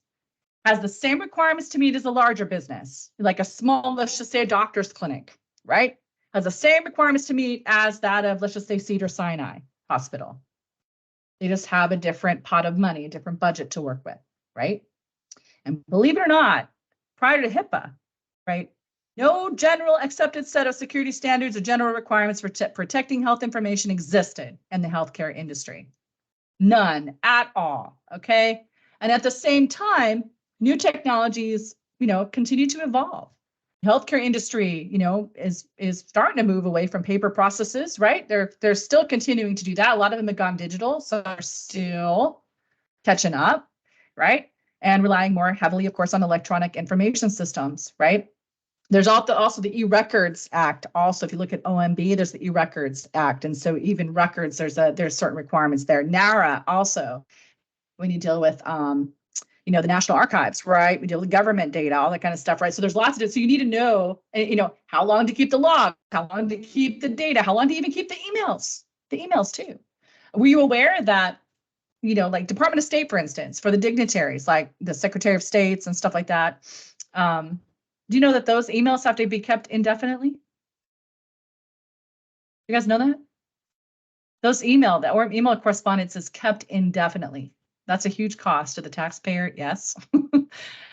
has the same requirements to meet as a larger business, like a small, let's just say a doctor's clinic, right? Has the same requirements to meet as that of, let's just say, Cedars-Sinai Hospital. They just have a different pot of money, a different budget to work with, right? And believe it or not, prior to HIPAA, right, no general accepted set of security standards or general requirements for protecting health information existed in the healthcare industry. None at all, okay? And at the same time, new technologies, you know, continue to evolve. Healthcare industry, you know, is starting to move away from paper processes, right? They're still continuing to do that. A lot of them have gone digital, so they're still catching up, right? And relying more heavily, of course, on electronic information systems, right? There's also the E-Records Act. Also, if you look at OMB, there's the E-Records Act. And so even records, there's certain requirements there. NARA also, when you deal with, you know, the National Archives, right? We deal with government data, all that kind of stuff, right? So there's lots of it. So you need to know, you know, how long to keep the log, how long to keep the data, how long to even keep the emails too. Were you aware that, you know, like Department of State, for instance, for the dignitaries, like the Secretary of States and stuff like that, do you know that those emails have to be kept indefinitely? You guys know that? Those email correspondence is kept indefinitely. That's a huge cost to the taxpayer, yes.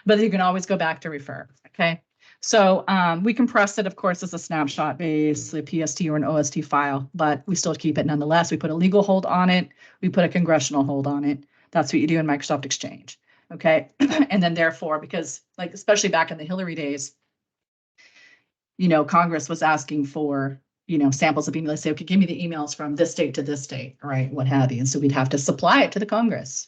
But you can always go back to refer, okay? So we compress it, of course, as a snapshot, basically a PST or an OST file, but we still keep it nonetheless. We put a legal hold on it. We put a congressional hold on it. That's what you do in Microsoft Exchange. Okay, and then therefore, because like, especially back in the Hillary days, you know, Congress was asking for, you know, samples of emails, say, okay, give me the emails from this date to this date, right, what have you. And so we'd have to supply it to the Congress.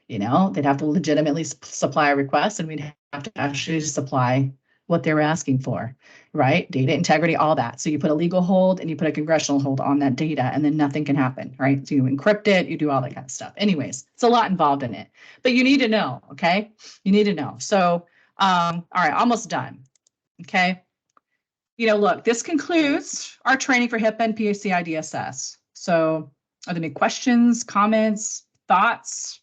You know, they'd have to legitimately supply a request, and we'd have to actually supply what they were asking for, right? Data integrity, all that. So you put a legal hold and you put a congressional hold on that data, and then nothing can happen, right? So you encrypt it, you do all that kind of stuff. Anyways, it's a lot involved in it, but you need to know, okay? You need to know. So, all right, almost done, okay? You know, look, this concludes our training for HIPAA and PCI DSS. So are there any questions, comments, thoughts,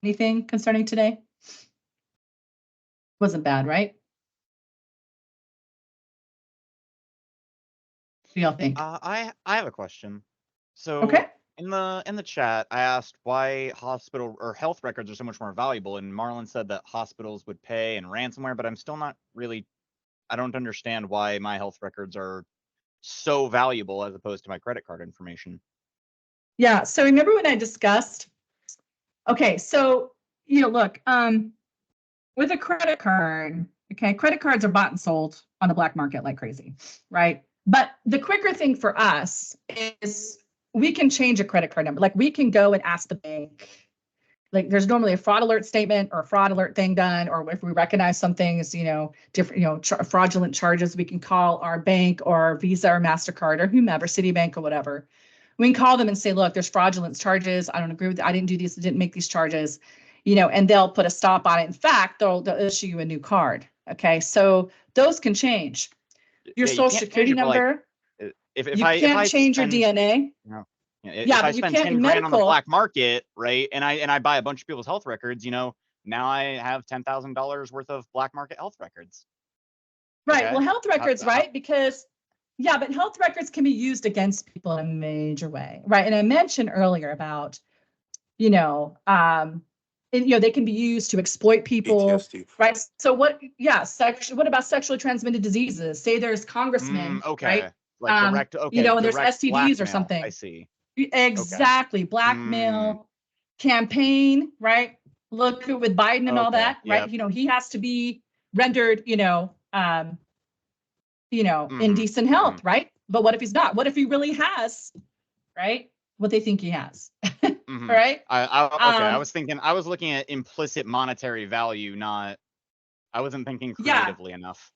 anything concerning today? Wasn't bad, right? What do y'all think? I have a question. So Okay. in the chat, I asked why hospital or health records are so much more valuable, and Marlon said that hospitals would pay and ransomware, but I'm still not really, I don't understand why my health records are so valuable as opposed to my credit card information. Yeah, so remember when I discussed, okay, so, you know, look, with a credit card, okay, credit cards are bought and sold on the black market like crazy, right? But the quicker thing for us is we can change a credit card number. Like we can go and ask the bank, like there's normally a fraud alert statement or a fraud alert thing done, or if we recognize something as, you know, different, you know, fraudulent charges, we can call our bank or our Visa or MasterCard or whomever, Citibank or whatever. We can call them and say, look, there's fraudulent charges. I don't agree with, I didn't do these, I didn't make these charges, you know, and they'll put a stop on it. In fact, they'll issue you a new card. Okay, so those can change. Your social security number. if You I can't change your spend, DNA. No. Yeah, If I but you spend can't 10 in grand on the medical. black market, right, and I buy a bunch of people's health records, now I have $10,000 worth of black market health records. Right. Okay. Well, health records, right? Because, yeah, but health records can be used against people in a major way, right? And I mentioned earlier about, they can be used to exploit people, PTSD. right? So what about sexually transmitted diseases? Say there's congressmen, Okay. right? Like direct, okay, and there's direct STDs blackmail. or something. I see. Exactly. Blackmail, campaign, right? Look with Biden and all that, right? Yep. He has to be rendered, in decent health, right? But what if he's not? What if he really has, right? What they think he has, right? I was looking at implicit monetary value, I wasn't thinking creatively enough.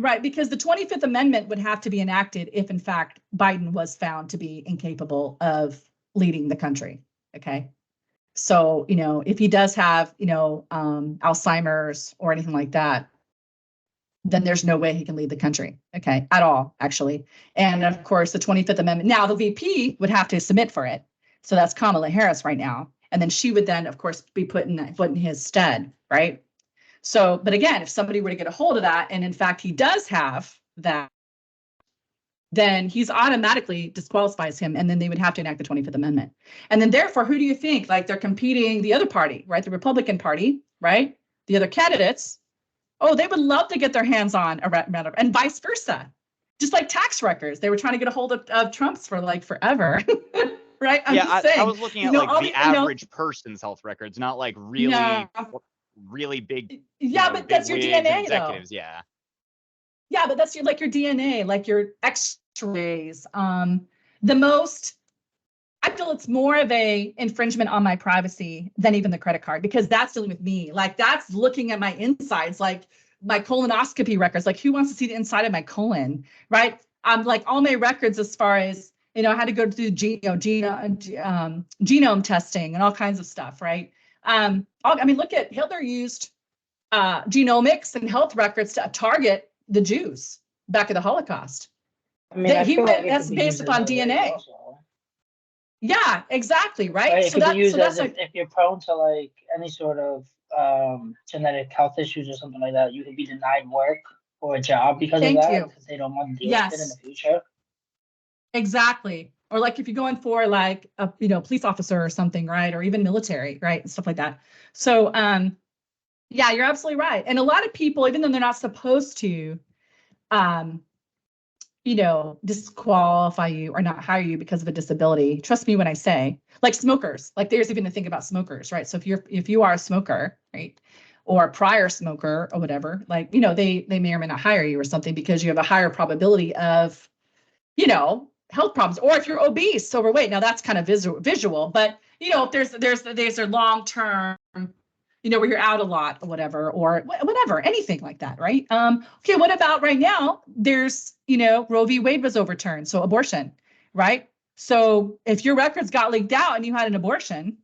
Right, because the 25th Amendment would have to be enacted if, in fact, Biden was found to be incapable of leading the country. Okay. So, if he does have, Alzheimer's or anything like that, then there's no way he can lead the country. Okay. At all, actually. And of course, the 25th Amendment. Now, the VP would have to submit for it. So that's Kamala Harris right now. And then she would then, of course, be put in his stead. Right. So, but again, if somebody were to get a hold of that, and in fact, he does have that, then he's automatically disqualifies him. And then they would have to enact the 25th Amendment. And then therefore, who do you think? Like they're competing the other party, right? The Republican Party, right? The other candidates. Oh, they would love to get their hands on a matter, and vice versa. Just like tax records. They were trying to get a hold of Trump's for like forever. Right? I'm just saying. I was looking at the average person's health records, not like really big. Yeah, but that's your DNA executives, though. Yeah. Yeah, but that's your DNA, like your X-rays. I feel it's more of a infringement on my privacy than even the credit card, because that's dealing with me. Like that's looking at my insides, like my colonoscopy records. Like who wants to see the inside of my colon, right? Like all my records as far as, I had to go through genome testing and all kinds of stuff, right? Look at Hitler used genomics and health records to target the Jews back at the Holocaust. That's based upon DNA. Yeah, exactly, right? It could be used as if you're prone to like any sort of genetic health issues or something like that, you could be denied work or a job because of that, because they don't want to deal with it in the future. Exactly. Or like if you're going for like a police officer or something, right? Or even military, right? And stuff like that. So yeah, you're absolutely right. And a lot of people, even though they're not supposed to disqualify you or not hire you because of a disability, trust me when I say, like smokers, like there's even the thing about smokers, right? So if you are a smoker, right, or a prior smoker or whatever, like, they may or may not hire you or something because you have a higher probability of, health problems. Or if you're obese, overweight, now that's kind of visual, but if there's a long-term, where you're out a lot or whatever, anything like that, right? Okay, what about right now? There's, Roe v. Wade was overturned, so abortion, right? So if your records got leaked out and you had an abortion,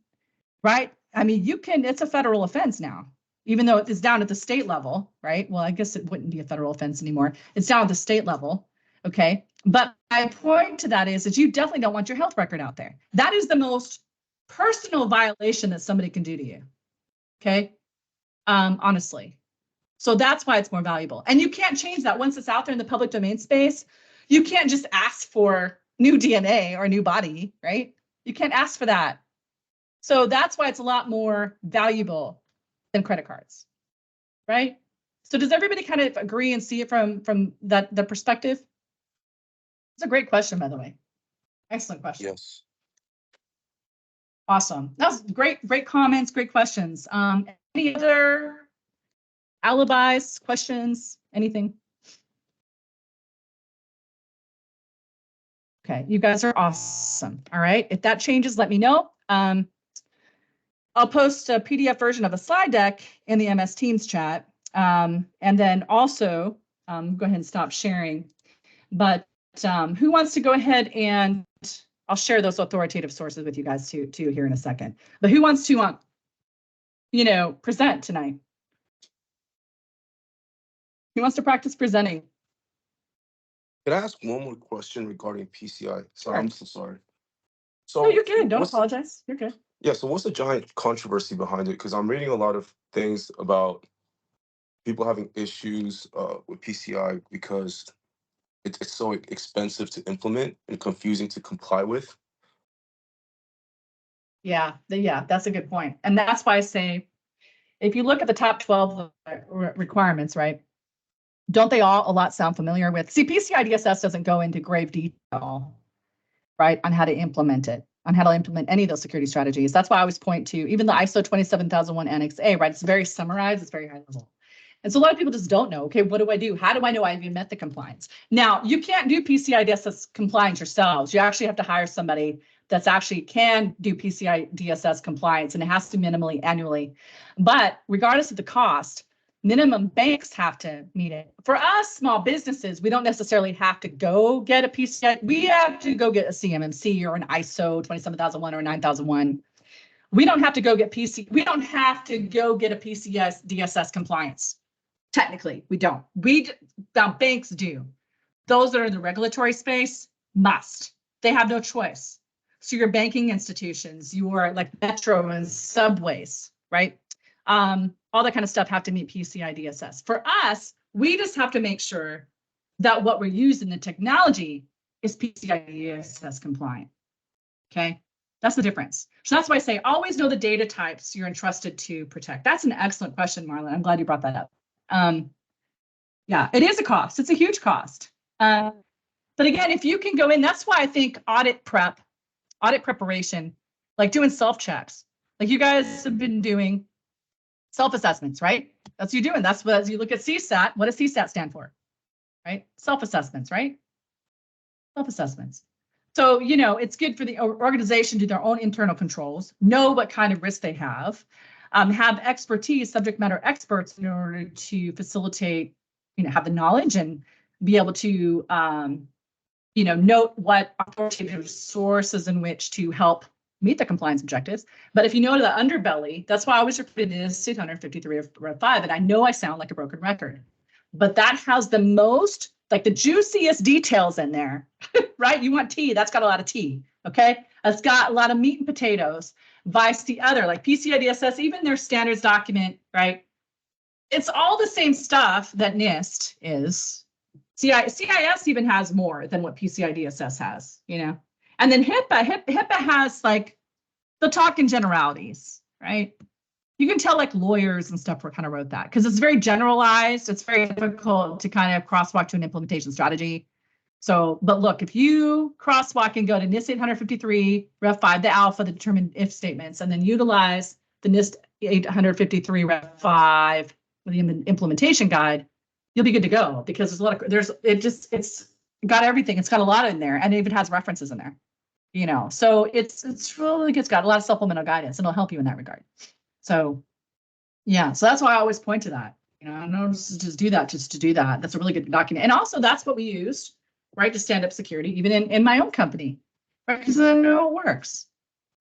right? It's a federal offense now, even though it's down at the state level, right? Well, I guess it wouldn't be a federal offense anymore. It's down at the state level, okay? But my point to that is you definitely don't want your health record out there. That is the most personal violation that somebody can do to you. Okay. Honestly. So that's why it's more valuable. And you can't change that once it's out there in the public domain space. You can't just ask for new DNA or a new body, right? You can't ask for that. So that's why it's a lot more valuable than credit cards, right? So does everybody kind of agree and see it from the perspective? It's a great question, by the way. Excellent question. Yes. Awesome. That was great comments, great questions. Any other alibis, questions, anything? Okay, you guys are awesome. All right, if that changes, let me know. I'll post a PDF version of a slide deck in the MS Teams chat. And then also, go ahead and stop sharing. But who wants to go ahead and I'll share those authoritative sources with you guys too here in a second. But who wants to present tonight? Who wants to practice presenting? Can I ask one more question regarding PCI? Sorry, Sure. I'm so sorry. No, So you're good. Don't what's apologize. You're good. yeah, so what's the giant controversy behind it? Because I'm reading a lot of things about people having issues with PCI because it's so expensive to implement and confusing to comply with. Yeah, that's a good point. And that's why I say, if you look at the top 12 requirements, right? Don't they all a lot sound familiar with? See, PCI DSS doesn't go into grave detail, right, on how to implement it, on how to implement any of those security strategies. That's why I always point to even the ISO 27001 Annex A, right? It's very summarized, it's very high level. And so a lot of people just don't know, okay, what do I do? How do I know I've even met the compliance? Now, you can't do PCI DSS compliance yourselves. You actually have to hire somebody that's actually can do PCI DSS compliance, and it has to minimally annually. But regardless of the cost, minimum banks have to meet it. For us, small businesses, we don't necessarily have to go get a PCI. We have to go get a CMMC or an ISO 27001 or 9001. We don't have to go get we don't have to go get a PCI DSS compliance. Technically, we don't. Now banks do. Those that are in the regulatory space must. They have no choice. So your banking institutions, your like metro and subways, right? All that kind of stuff have to meet PCI DSS. For us, we just have to make sure that what we're using, the technology, is PCI DSS compliant. Okay, that's the difference. So that's why I say always know the data types you're entrusted to protect. That's an excellent question, Marlon. I'm glad you brought that up. Yeah, it is a cost. It's a huge cost. But again, if you can go in, that's why I think audit preparation, like doing self-checks, like you guys have been doing self-assessments, right? That's what you're doing. That's what, as you look at CSAT, what does CSAT stand for? Right? Self-assessments, right? Self-assessments. So, you know, it's good for the organization to do their own internal controls, know what kind of risk they have expertise, subject matter experts in order to facilitate, you know, have the knowledge and be able to, you know, note what authoritative sources in which to help meet the compliance objectives. But if you know the underbelly, that's why I always refer to this 853 of Red 5, and I know I sound like a broken record, but that has the most, like the juiciest details in there, right? You want tea, that's got a lot of tea, okay? It's got a lot of meat and potatoes, vice the other, like PCI DSS, even their standards document, right? It's all the same stuff that NIST is. CIS even has more than what PCI DSS has, you know? And then HIPAA has like the talk in generalities, right? You can tell like lawyers and stuff kind of wrote that because it's very generalized. It's very difficult to kind of crosswalk to an implementation strategy. So, but look, if you crosswalk and go to NIST 853 Rev 5, the alpha, the determined if statements, and then utilize the NIST 853 Rev 5 with the implementation guide, you'll be good to go because there's a lot of, it's got everything. It's got a lot in there and it even has references in there, you know, so it's really, it's got a lot of supplemental guidance and it'll help you in that regard. So yeah, so that's why I always point to that, you know, I don't just do that, just to do that. That's a really good document. And also that's what we used, right, to stand up security, even in my own company, right, because I know it works.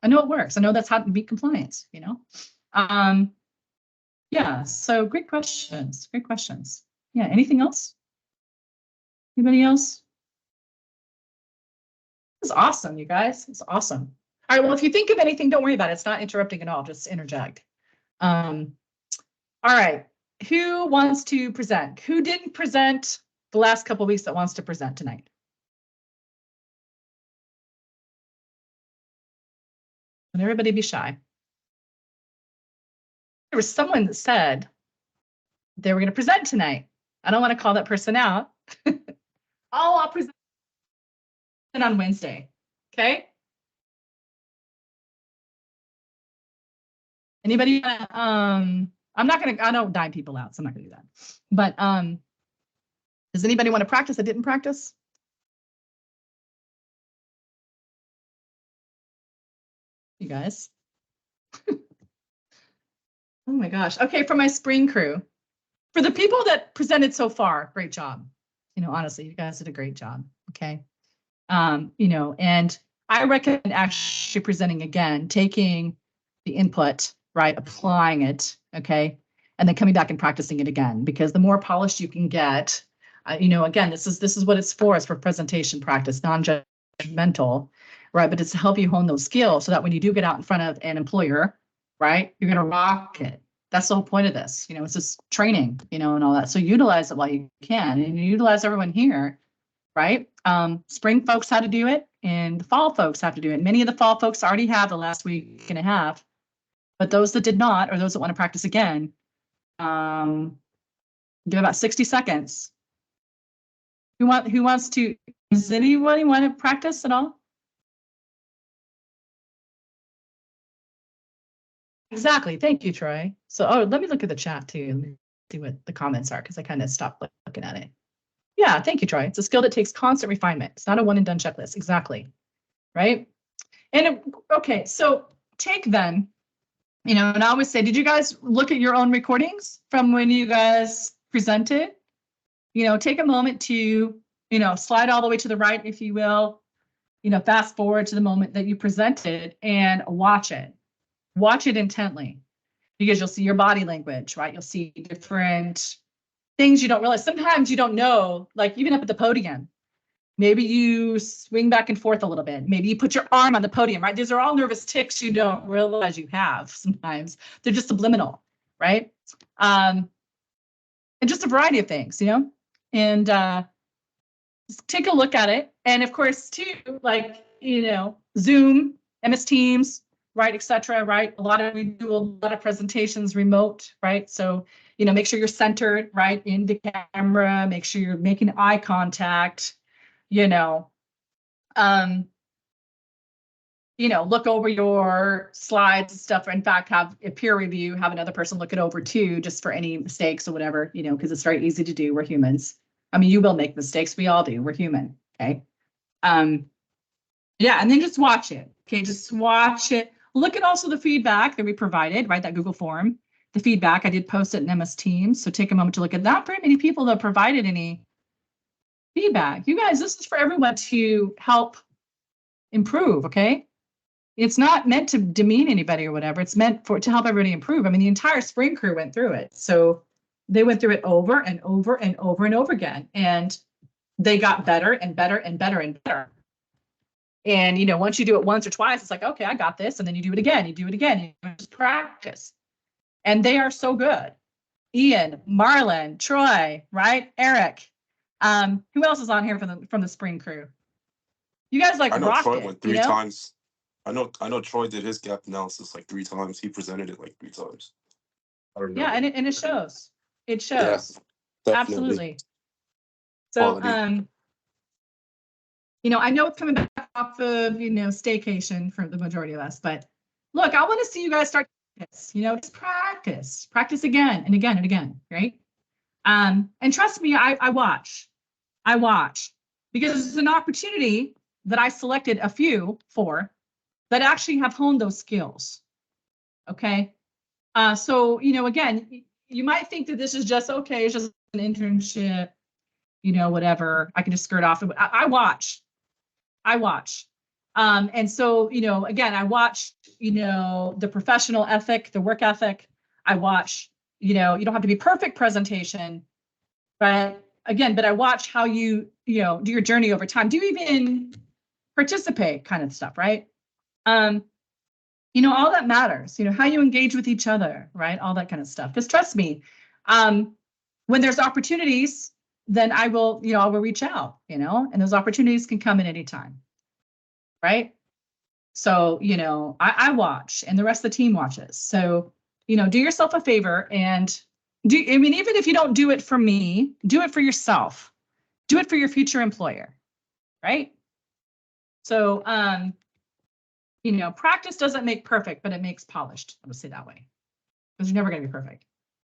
I know it works. I know that's how to meet compliance, you know. Yeah, so great questions, great questions. Yeah, anything else? Anybody else? It's awesome, you guys. It's awesome. All right, well, if you think of anything, don't worry about it. It's not interrupting at all, just interject. All right, who wants to present? Who didn't present the last couple of weeks that wants to present tonight? And everybody be shy. There was someone that said they were going to present tonight. I don't want to call that person out. I'll present on Wednesday. Okay. Anybody? I'm not going to. I don't dime people out, so I'm not going to do that. But does anybody want to practice that didn't practice? You guys. Oh my gosh. Okay, for my spring crew. For the people that presented so far, great job. You know, honestly, you guys did a great job. Okay. You know, and I recommend actually presenting again, taking the input, right, applying it, okay, and then coming back and practicing it again, because the more polished you can get, You know, again, this is what it's for. It's for presentation practice, non-judgmental, right? But it's to help you hone those skills so that when you do get out in front of an employer, right, you're going to rock it. That's the whole point of this. You know, it's just training, you know, and all that. So utilize it while you can, and you utilize everyone here, right? Spring folks how to do it, and the fall folks have to do it. Many of the fall folks already have the last week and a half, but those that did not, or those that want to practice again, give about 60 seconds. Who wants to, does anybody want to practice at all? Exactly. Thank you, Troy. So, let me look at the chat too. Let me see what the comments are, because I kind of stopped looking at it. Yeah, thank you, Troy. It's a skill that takes constant refinement. It's not a one and done checklist. Exactly. Right. And okay, so take then, you know, and I always say, did you guys look at your own recordings from when you guys presented? You know, take a moment to, you know, slide all the way to the right, if you will, you know, fast forward to the moment that you presented and watch it. Watch it intently, because you'll see your body language, right? You'll see different things you don't realize. Sometimes you don't know, like even up at the podium, maybe you swing back and forth a little bit. Maybe you put your arm on the podium, right? These are all nervous tics you don't realize you have sometimes. They're just subliminal, right? And just a variety of things, you know? And just take a look at it. And of course, too, like, you know, Zoom, MS Teams, right, et cetera, right? We do a lot of presentations remote, right? So, you know, make sure you're centered, right, in the camera, make sure you're making eye contact, you know, look over your slides and stuff. In fact, have a peer review, have another person look it over too, just for any mistakes or whatever, you know, because it's very easy to do. We're humans. I mean, you will make mistakes. We all do. We're human. Okay. Yeah. And then just watch it. Okay. Just watch it. Look at also the feedback that we provided, right? That Google form, the feedback. I did post it in MS Teams. So take a moment to look at that. Not very many people that provided any feedback. You guys, this is for everyone to help improve. Okay. It's not meant to demean anybody or whatever. It's meant to help everybody improve. I mean, the entire spring crew went through it. So they went through it over and over and over and over again. And they got better and better and better and better. And, you know, once you do it once or twice, it's like, okay, I got this. And then you do it again, you just practice. And they are so good. Ian, Marlon, Troy, right? Eric. Who else is on here from the spring crew? You guys like rocked Troy it, went 3 times. I know Troy did his gap analysis like 3 times. He presented it like 3 times. Yeah, and it shows. It shows. Yeah, absolutely. So, you know, I know it's coming back off of, you know, staycation for the majority of us, but look, I want to see you guys start this, you know, just practice again and again and again, right? And trust me, I watch because it's an opportunity that I selected a few for that actually have honed those skills. Okay. So, you know, again, you might think that this is just, okay, it's just an internship, you know, whatever, I can just skirt off. I watch. And so, you know, again, I watch, you know, the professional ethic, the work ethic. I watch, you know, you don't have to be perfect presentation, but again, but I watch how you know, do your journey over time. Do you even participate kind of stuff, right? You know, all that matters, you know, how you engage with each other, right? All that kind of stuff. Because trust me, when there's opportunities, then I will reach out, you know, and those opportunities can come at any time, right? So, you know, I watch and the rest of the team watches. So, you know, do yourself a favor and even if you don't do it for me, do it for yourself. Do it for your future employer, right? So, you know, practice doesn't make perfect, but it makes polished. I would say that way, because you're never going to be perfect,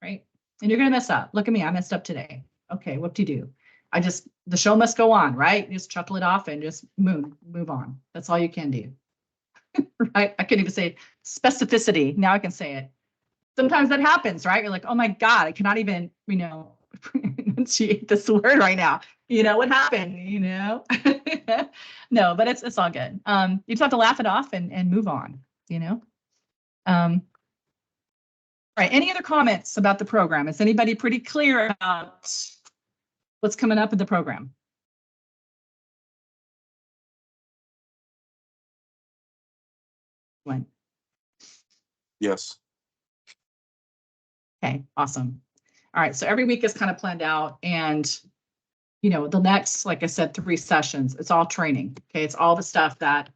right? And you're going to mess up. Look at me, I messed up today. Okay, what do you do? The show must go on, right? Just chuckle it off and just move on. That's all you can do, right? I couldn't even say specificity. Now I can say it. Sometimes that happens, right? You're like, oh my God, I cannot even, you know, enunciate this word right now. You know, what happened, you know? No, but it's all good. You just have to laugh it off and move on, you know? All right, any other comments about the program? Is anybody pretty clear about What's coming up in the program? When? Yes. Okay, awesome. All right, so every week is kind of planned out, and you know, the next, like I said, 3 sessions, it's all training. Okay, it's all the stuff that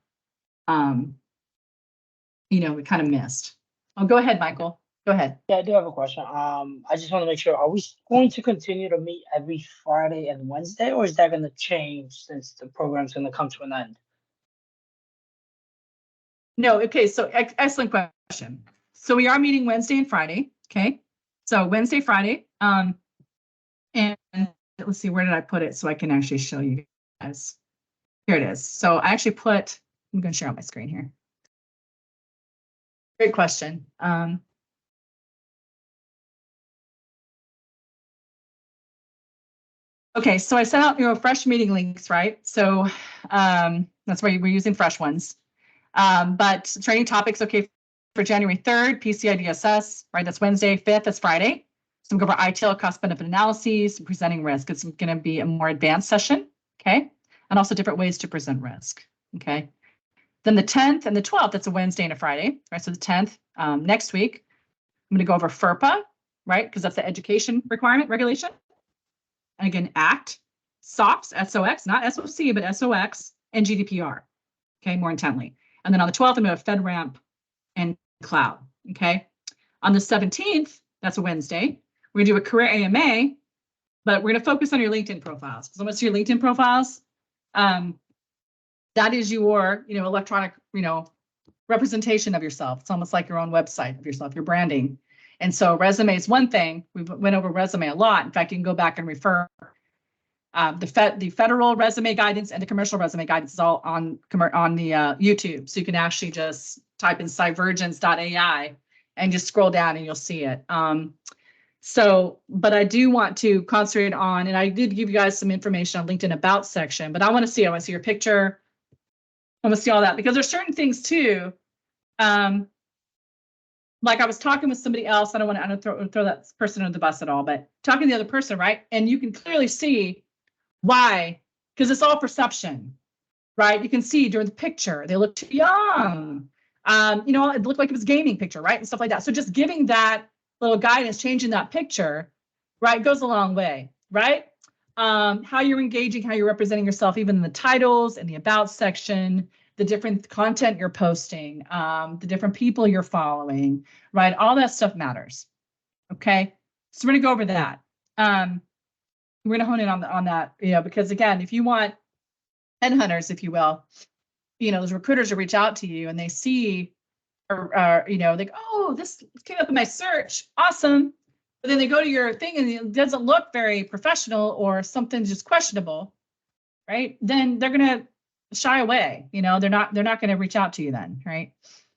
you know, we kind of missed. Oh, go ahead, Michael. Go ahead. Yeah, I do have a question. I just want to make sure, are we going to continue to meet every Friday and Wednesday, or is that going to change since the program's going to come to an end? No, okay, so excellent question. So we are meeting Wednesday and Friday, okay? So Wednesday, Friday, and let's see, where did I put it so I can actually show you guys? Here it is. So I actually put, I'm going to share on my screen here. Great question. Okay, so I sent out, you know, fresh meeting links, right? So that's why we're using fresh ones. But training topics, okay, for January 3rd, PCI DSS, right? That's Wednesday. 5th, that's Friday. So we'll go over ITIL, cost benefit analyses, presenting risk. It's going to be a more advanced session, okay? And also different ways to present risk, okay? Then the 10th and the 12th, that's a Wednesday and a Friday, right? So the 10th, next week, I'm going to go over FERPA, right? Because that's the education requirement regulation. And again, ACT, SOX, SOX, not SOC, but SOX, and GDPR, okay, more intently. And then on the 12th, I'm going to FedRAMP and cloud, okay? On the 17th, that's a Wednesday, we're going to do a career AMA, but we're going to focus on your LinkedIn profiles. So once your LinkedIn profiles, that is your, you know, electronic, you know, representation of yourself. It's almost like your own website of yourself, your branding. And so resume is one thing. We went over resume a lot. In fact, you can go back and refer. The federal resume guidance and the commercial resume guidance is all on the YouTube. So you can actually just type in cyvergence.ai and just scroll down and you'll see it. But I do want to concentrate on, and I did give you guys some information on LinkedIn About section, but I want to see your picture. I want to see all that because there's certain things too. Like I was talking with somebody else. I don't want to throw that person under the bus at all, but talking to the other person, right? And you can clearly see why, because it's all perception, right? You can see during the picture, they look too young. You know, it looked like it was a gaming picture, right? And stuff like that. So just giving that little guidance, changing that picture, right, goes a long way, right? How you're engaging, how you're representing yourself, even in the titles and the about section, the different content you're posting, the different people you're following, right? All that stuff matters, okay? So we're gonna go over that. We're gonna hone in on that, you know, because again, if you want headhunters, if you will, you know, those recruiters to reach out to you and they see, or you know, like, oh, this came up in my search, awesome. But then they go to your thing and it doesn't look very professional or something's just questionable, right? Then they're gonna shy away, you know, they're not gonna reach out to you then, right?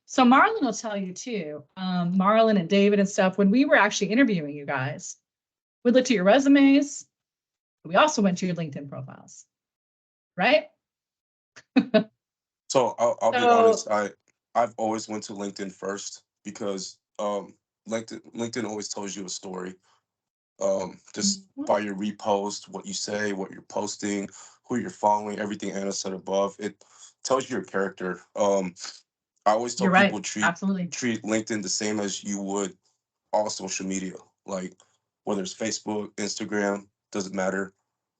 So Marlon will tell you too, Marlon and David and stuff, when we were actually interviewing you guys, we looked at your resumes. We also went to your LinkedIn profiles, right? So I'll be honest. I've always went to LinkedIn first because LinkedIn always tells you a story. Just by your repost, what you say, what you're posting, who you're following, everything Anna said above, it tells you your character. I always tell people treat LinkedIn the same as you would all social media, like whether it's Facebook, Instagram, doesn't matter.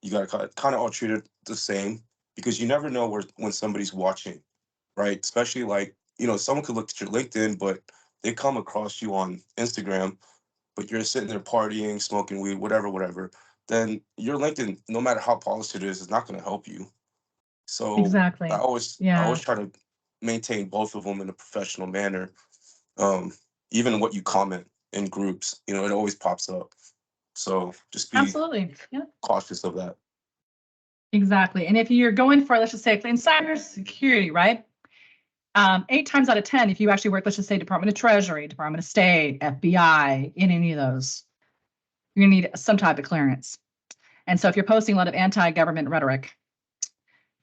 You gotta kind of all treat it the same because you never know when somebody's watching, right? Especially like, you know, someone could look at your LinkedIn, but they come across you on Instagram, but you're sitting there partying, smoking weed, whatever, then your LinkedIn, no matter how polished it is not going to help you. So exactly. I always try to maintain both of them in a professional manner. Even what you comment in groups, you know, it always pops up. So just be cautious of that. Exactly. And if you're going for, let's just say, in cybersecurity, right? 8 times out of 10, if you actually work, let's just say Department of Treasury, Department of State, FBI, in any of those, you're gonna need some type of clearance. And so if you're posting a lot of anti-government rhetoric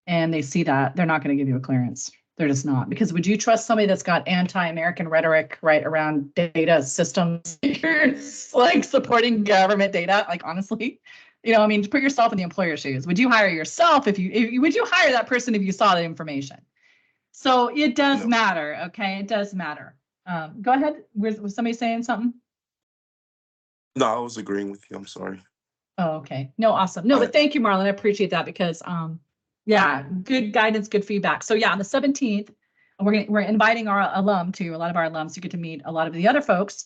and they see that, they're not going to give you a clearance. They're just not. Because would you trust somebody that's got anti-American rhetoric right around data systems, like supporting government data? Like, honestly, You know, I mean, put yourself in the employer's shoes. Would you hire yourself if you would you hire that person if you saw the information? So it does matter, okay? It does matter. Go ahead. Was somebody saying something? No, I was agreeing with you. I'm sorry. Oh, okay. No, awesome. No, but thank you, Marlon. I appreciate that because, yeah, good guidance, good feedback. So yeah, on the 17th, we're inviting our alum to a lot of our alums to get to meet a lot of the other folks.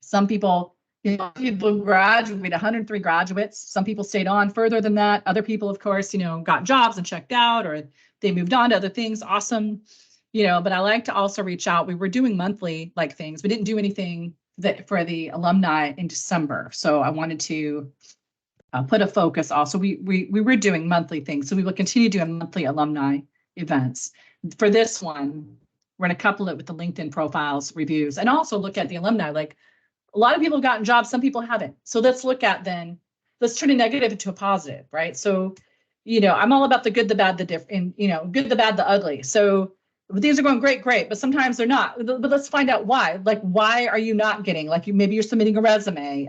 Some people, you know, people graduated, 103 graduates. Some people stayed on further than that. Other people, of course, you know, got jobs and checked out, or they moved on to other things. Awesome. You know, but I like to also reach out. We were doing monthly like things. We didn't do anything that for the alumni in December. So I wanted to put a focus also. We were doing monthly things. So we will continue doing monthly alumni events. For this one, we're going to couple it with the LinkedIn profiles reviews and also look at the alumni. Like a lot of people have gotten jobs, some people haven't. So let's look at then, let's turn a negative into a positive, right? So, you know, I'm all about the good, the bad, the different, you know, good, the bad, the ugly. So things are going great, but sometimes they're not. But let's find out why. Like, why are you not getting, like maybe you're submitting a resume.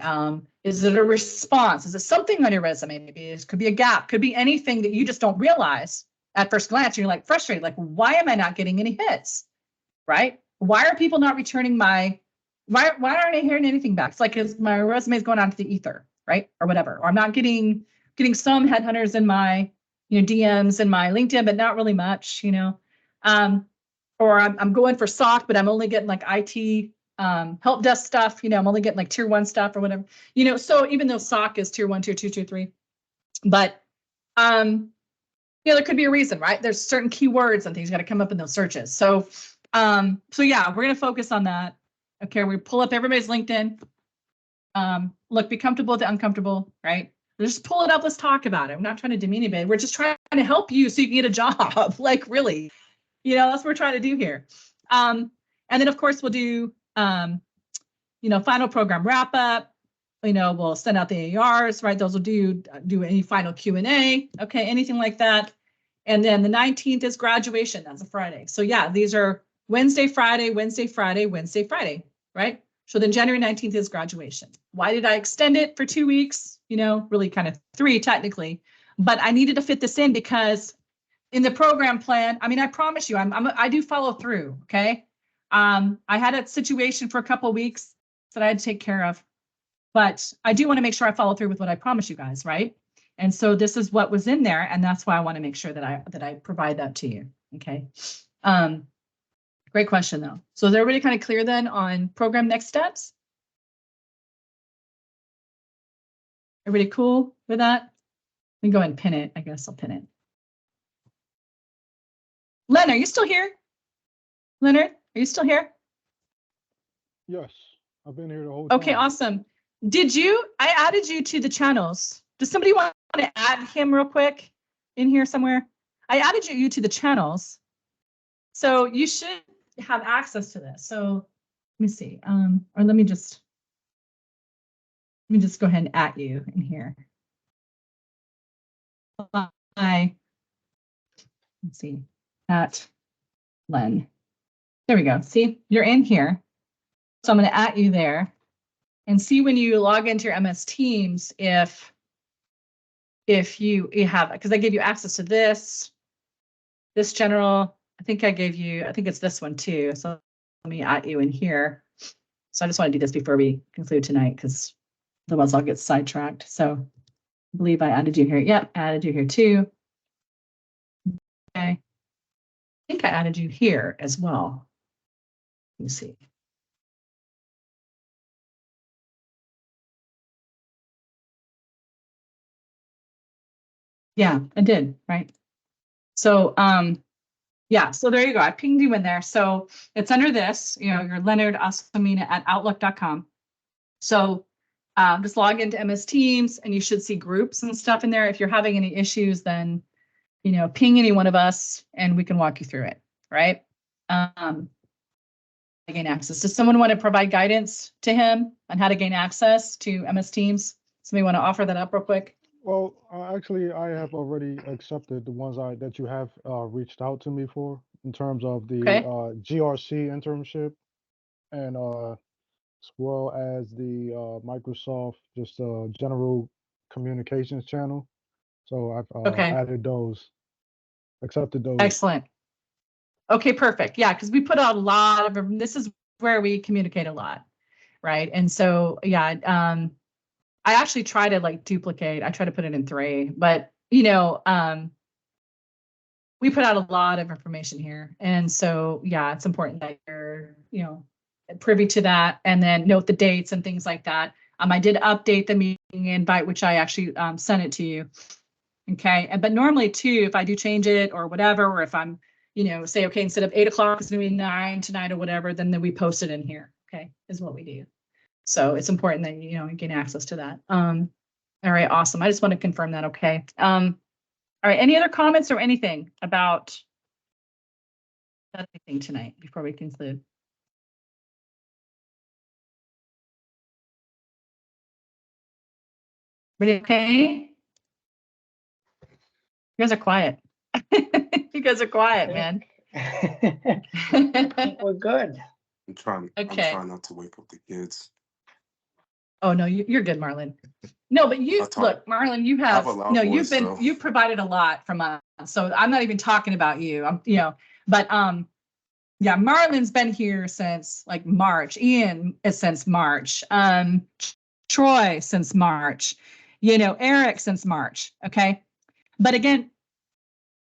Is it a response? Is it something on your resume? Maybe it could be a gap, could be anything that you just don't realize at first glance. You're like frustrated, like, why am I not getting any hits, right? Why are people not returning my, why aren't I hearing anything back? It's like my resume is going on to the ether, right? Or whatever. Or I'm not getting some headhunters in my, you know, DMs and my LinkedIn, but not really much, you know. Or I'm going for SOC, but I'm only getting like IT help desk stuff, you know, I'm only getting like tier 1 stuff or whatever, you know. So even though SOC is tier 1, tier 2, tier 3, but you know, there could be a reason, right? There's certain keywords and things got to come up in those searches. So so yeah, we're going to focus on that. Okay, we pull up everybody's LinkedIn. Look, be comfortable with the uncomfortable, right? Just pull it up. Let's talk about it. I'm not trying to demean anybody. We're just trying to help you so you can get a job. Like really, you know, that's what we're trying to do here. And then of course we'll do, you know, final program wrap up. You know, we'll send out the ARs, right? Those will do any final Q&A. Okay, anything like that. And then the 19th is graduation. That's a Friday. So yeah, these are Wednesday, Friday, Wednesday, Friday, Wednesday, Friday, right? So then January 19th is graduation. Why did I extend it for 2 weeks? You know, really kind of 3 technically, but I needed to fit this in because in the program plan, I mean, I promise you, I do follow through. Okay. I had a situation for a couple of weeks that I had to take care of, but I do want to make sure I follow through with what I promise you guys, right? And so this is what was in there, and that's why I want to make sure that I provide that to you. Okay. Great question though. So is everybody kind of clear then on program next steps? Everybody cool with that? Let me go ahead and pin it. I guess I'll pin it. Len, are you still here? Leonard, are you still here? Yes, I've been here the whole time. Okay, awesome. I added you to the channels. Does somebody want to add him real quick in here somewhere? I added you to the channels. So you should have access to this. So let me see. Or let me just go ahead and add you in here. Hi. Let's see. At Len. There we go. See, you're in here. So I'm going to add you there and see when you log into your MS Teams if you have, because I gave you access to this general. I think it's this one too. So let me add you in here. So I just want to do this before we conclude tonight because otherwise I'll get sidetracked. So I believe I added you here. Yep, I added you here too. Okay. I think I added you here as well. Let me see. Yeah, I did, right? So yeah, so there you go. I pinged you in there. So it's under this, you know, you're Leonard Asamina at outlook.com. So just log into MS Teams and you should see groups and stuff in there. If you're having any issues, then, you know, ping any one of us and we can walk you through it, right? Gain access. Does someone want to provide guidance to him on how to gain access to MS Teams? Somebody want to offer that up real quick? Well, actually, I have already accepted the ones that you have reached out to me for in terms of the GRC internship and as well as the Microsoft just general communications channel. So I've Okay. added those, accepted those. Excellent. Okay, perfect. Yeah, because we put out a lot of, this is where we communicate a lot, right? And so, yeah, I actually try to like duplicate. I try to put it in 3, but we put out a lot of information here. And so, yeah, it's important that you're, privy to that, and then note the dates and things like that. I did update the meeting invite, which I actually sent it to you. Okay. But normally too, if I do change it or whatever, or if I'm, say, okay, instead of 8 o'clock, it's gonna be 9 tonight or whatever, then we post it in here. Okay, is what we do. So it's important that, you gain access to that. All right, awesome. I just want to confirm that. Okay. All right. Any other comments or anything about anything tonight before we conclude? Everybody okay? You guys are quiet. You guys are quiet, man. We're good. I'm trying not to wake up the kids. Oh no, you're good, Marlon. No, but look, Marlon, you've provided a lot from us. So I'm not even talking about you. But yeah, Marlon's been here since like March. Ian is since March. Troy since March. Eric since March. Okay. But again,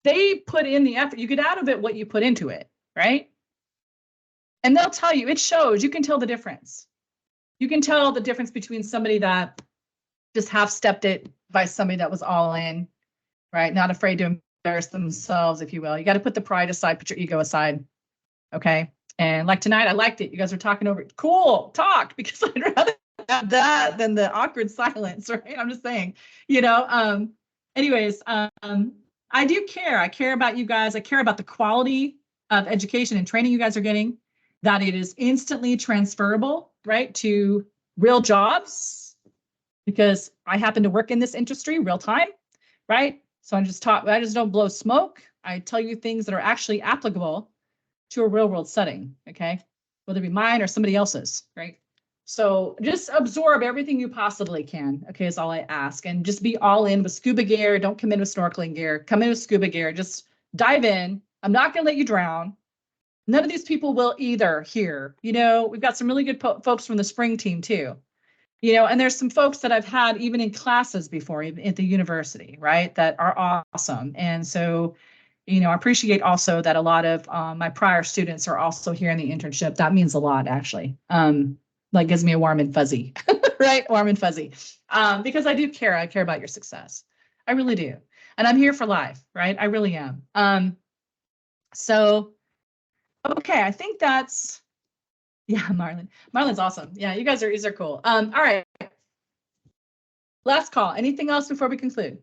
they put in the effort. You get out of it what you put into it, right? And they'll tell you, it shows. You can tell the difference. You can tell the difference between somebody that just half-stepped it by somebody that was all in, right? Not afraid to embarrass themselves, if you will. You got to put the pride aside, put your ego aside, okay? And like tonight, I liked it. You guys were talking over it. Cool, talk, because I'd rather have that than the awkward silence, right? I'm just saying, anyways, I do care. I care about you guys. I care about the quality of education and training you guys are getting, that it is instantly transferable, right, to real jobs, because I happen to work in this industry real time, right? So I just don't blow smoke. I tell you things that are actually applicable to a real world setting, okay? Whether it be mine or somebody else's, right? So just absorb everything you possibly can, okay, is all I ask. And just be all in with scuba gear. Don't come in with snorkeling gear. Come in with scuba gear. Just dive in. I'm not going to let you drown. None of these people will either here. We've got some really good folks from the spring team too. And there's some folks that I've had even in classes before at the university, right, that are awesome. And so, I appreciate also that a lot of my prior students are also here in the internship. That means a lot, actually. Like gives me a warm and fuzzy, right? Warm and fuzzy. Because I do care. I care about your success. I really do. And I'm here for life, right? I really am. So, okay, I think that's, yeah, Marlon's awesome. Yeah, you guys are cool. All right. Last call. Anything else before we conclude?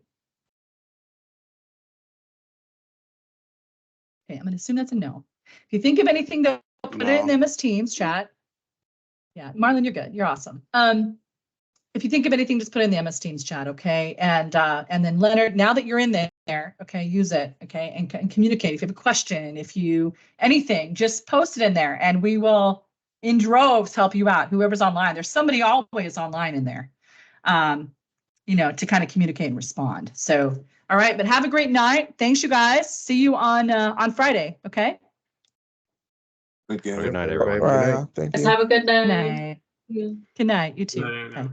Okay, I'm going to assume that's a no. If you think of anything, put it in the MS Teams chat. Yeah, Marlon, you're good. You're awesome. If you think of anything, just put it in the MS Teams chat, okay? And then Leonard, now that you're in there, okay, use it, okay, and communicate. If you have a question, anything, just post it in there, and we will, in droves, help you out. Whoever's online, there's somebody always online in there, to kind of communicate and respond. So, all right, but have a great night. Thanks, you guys. See you on Friday, okay? Good night, everyone. Right, thank you. Have a good night. Good night. You too. Okay.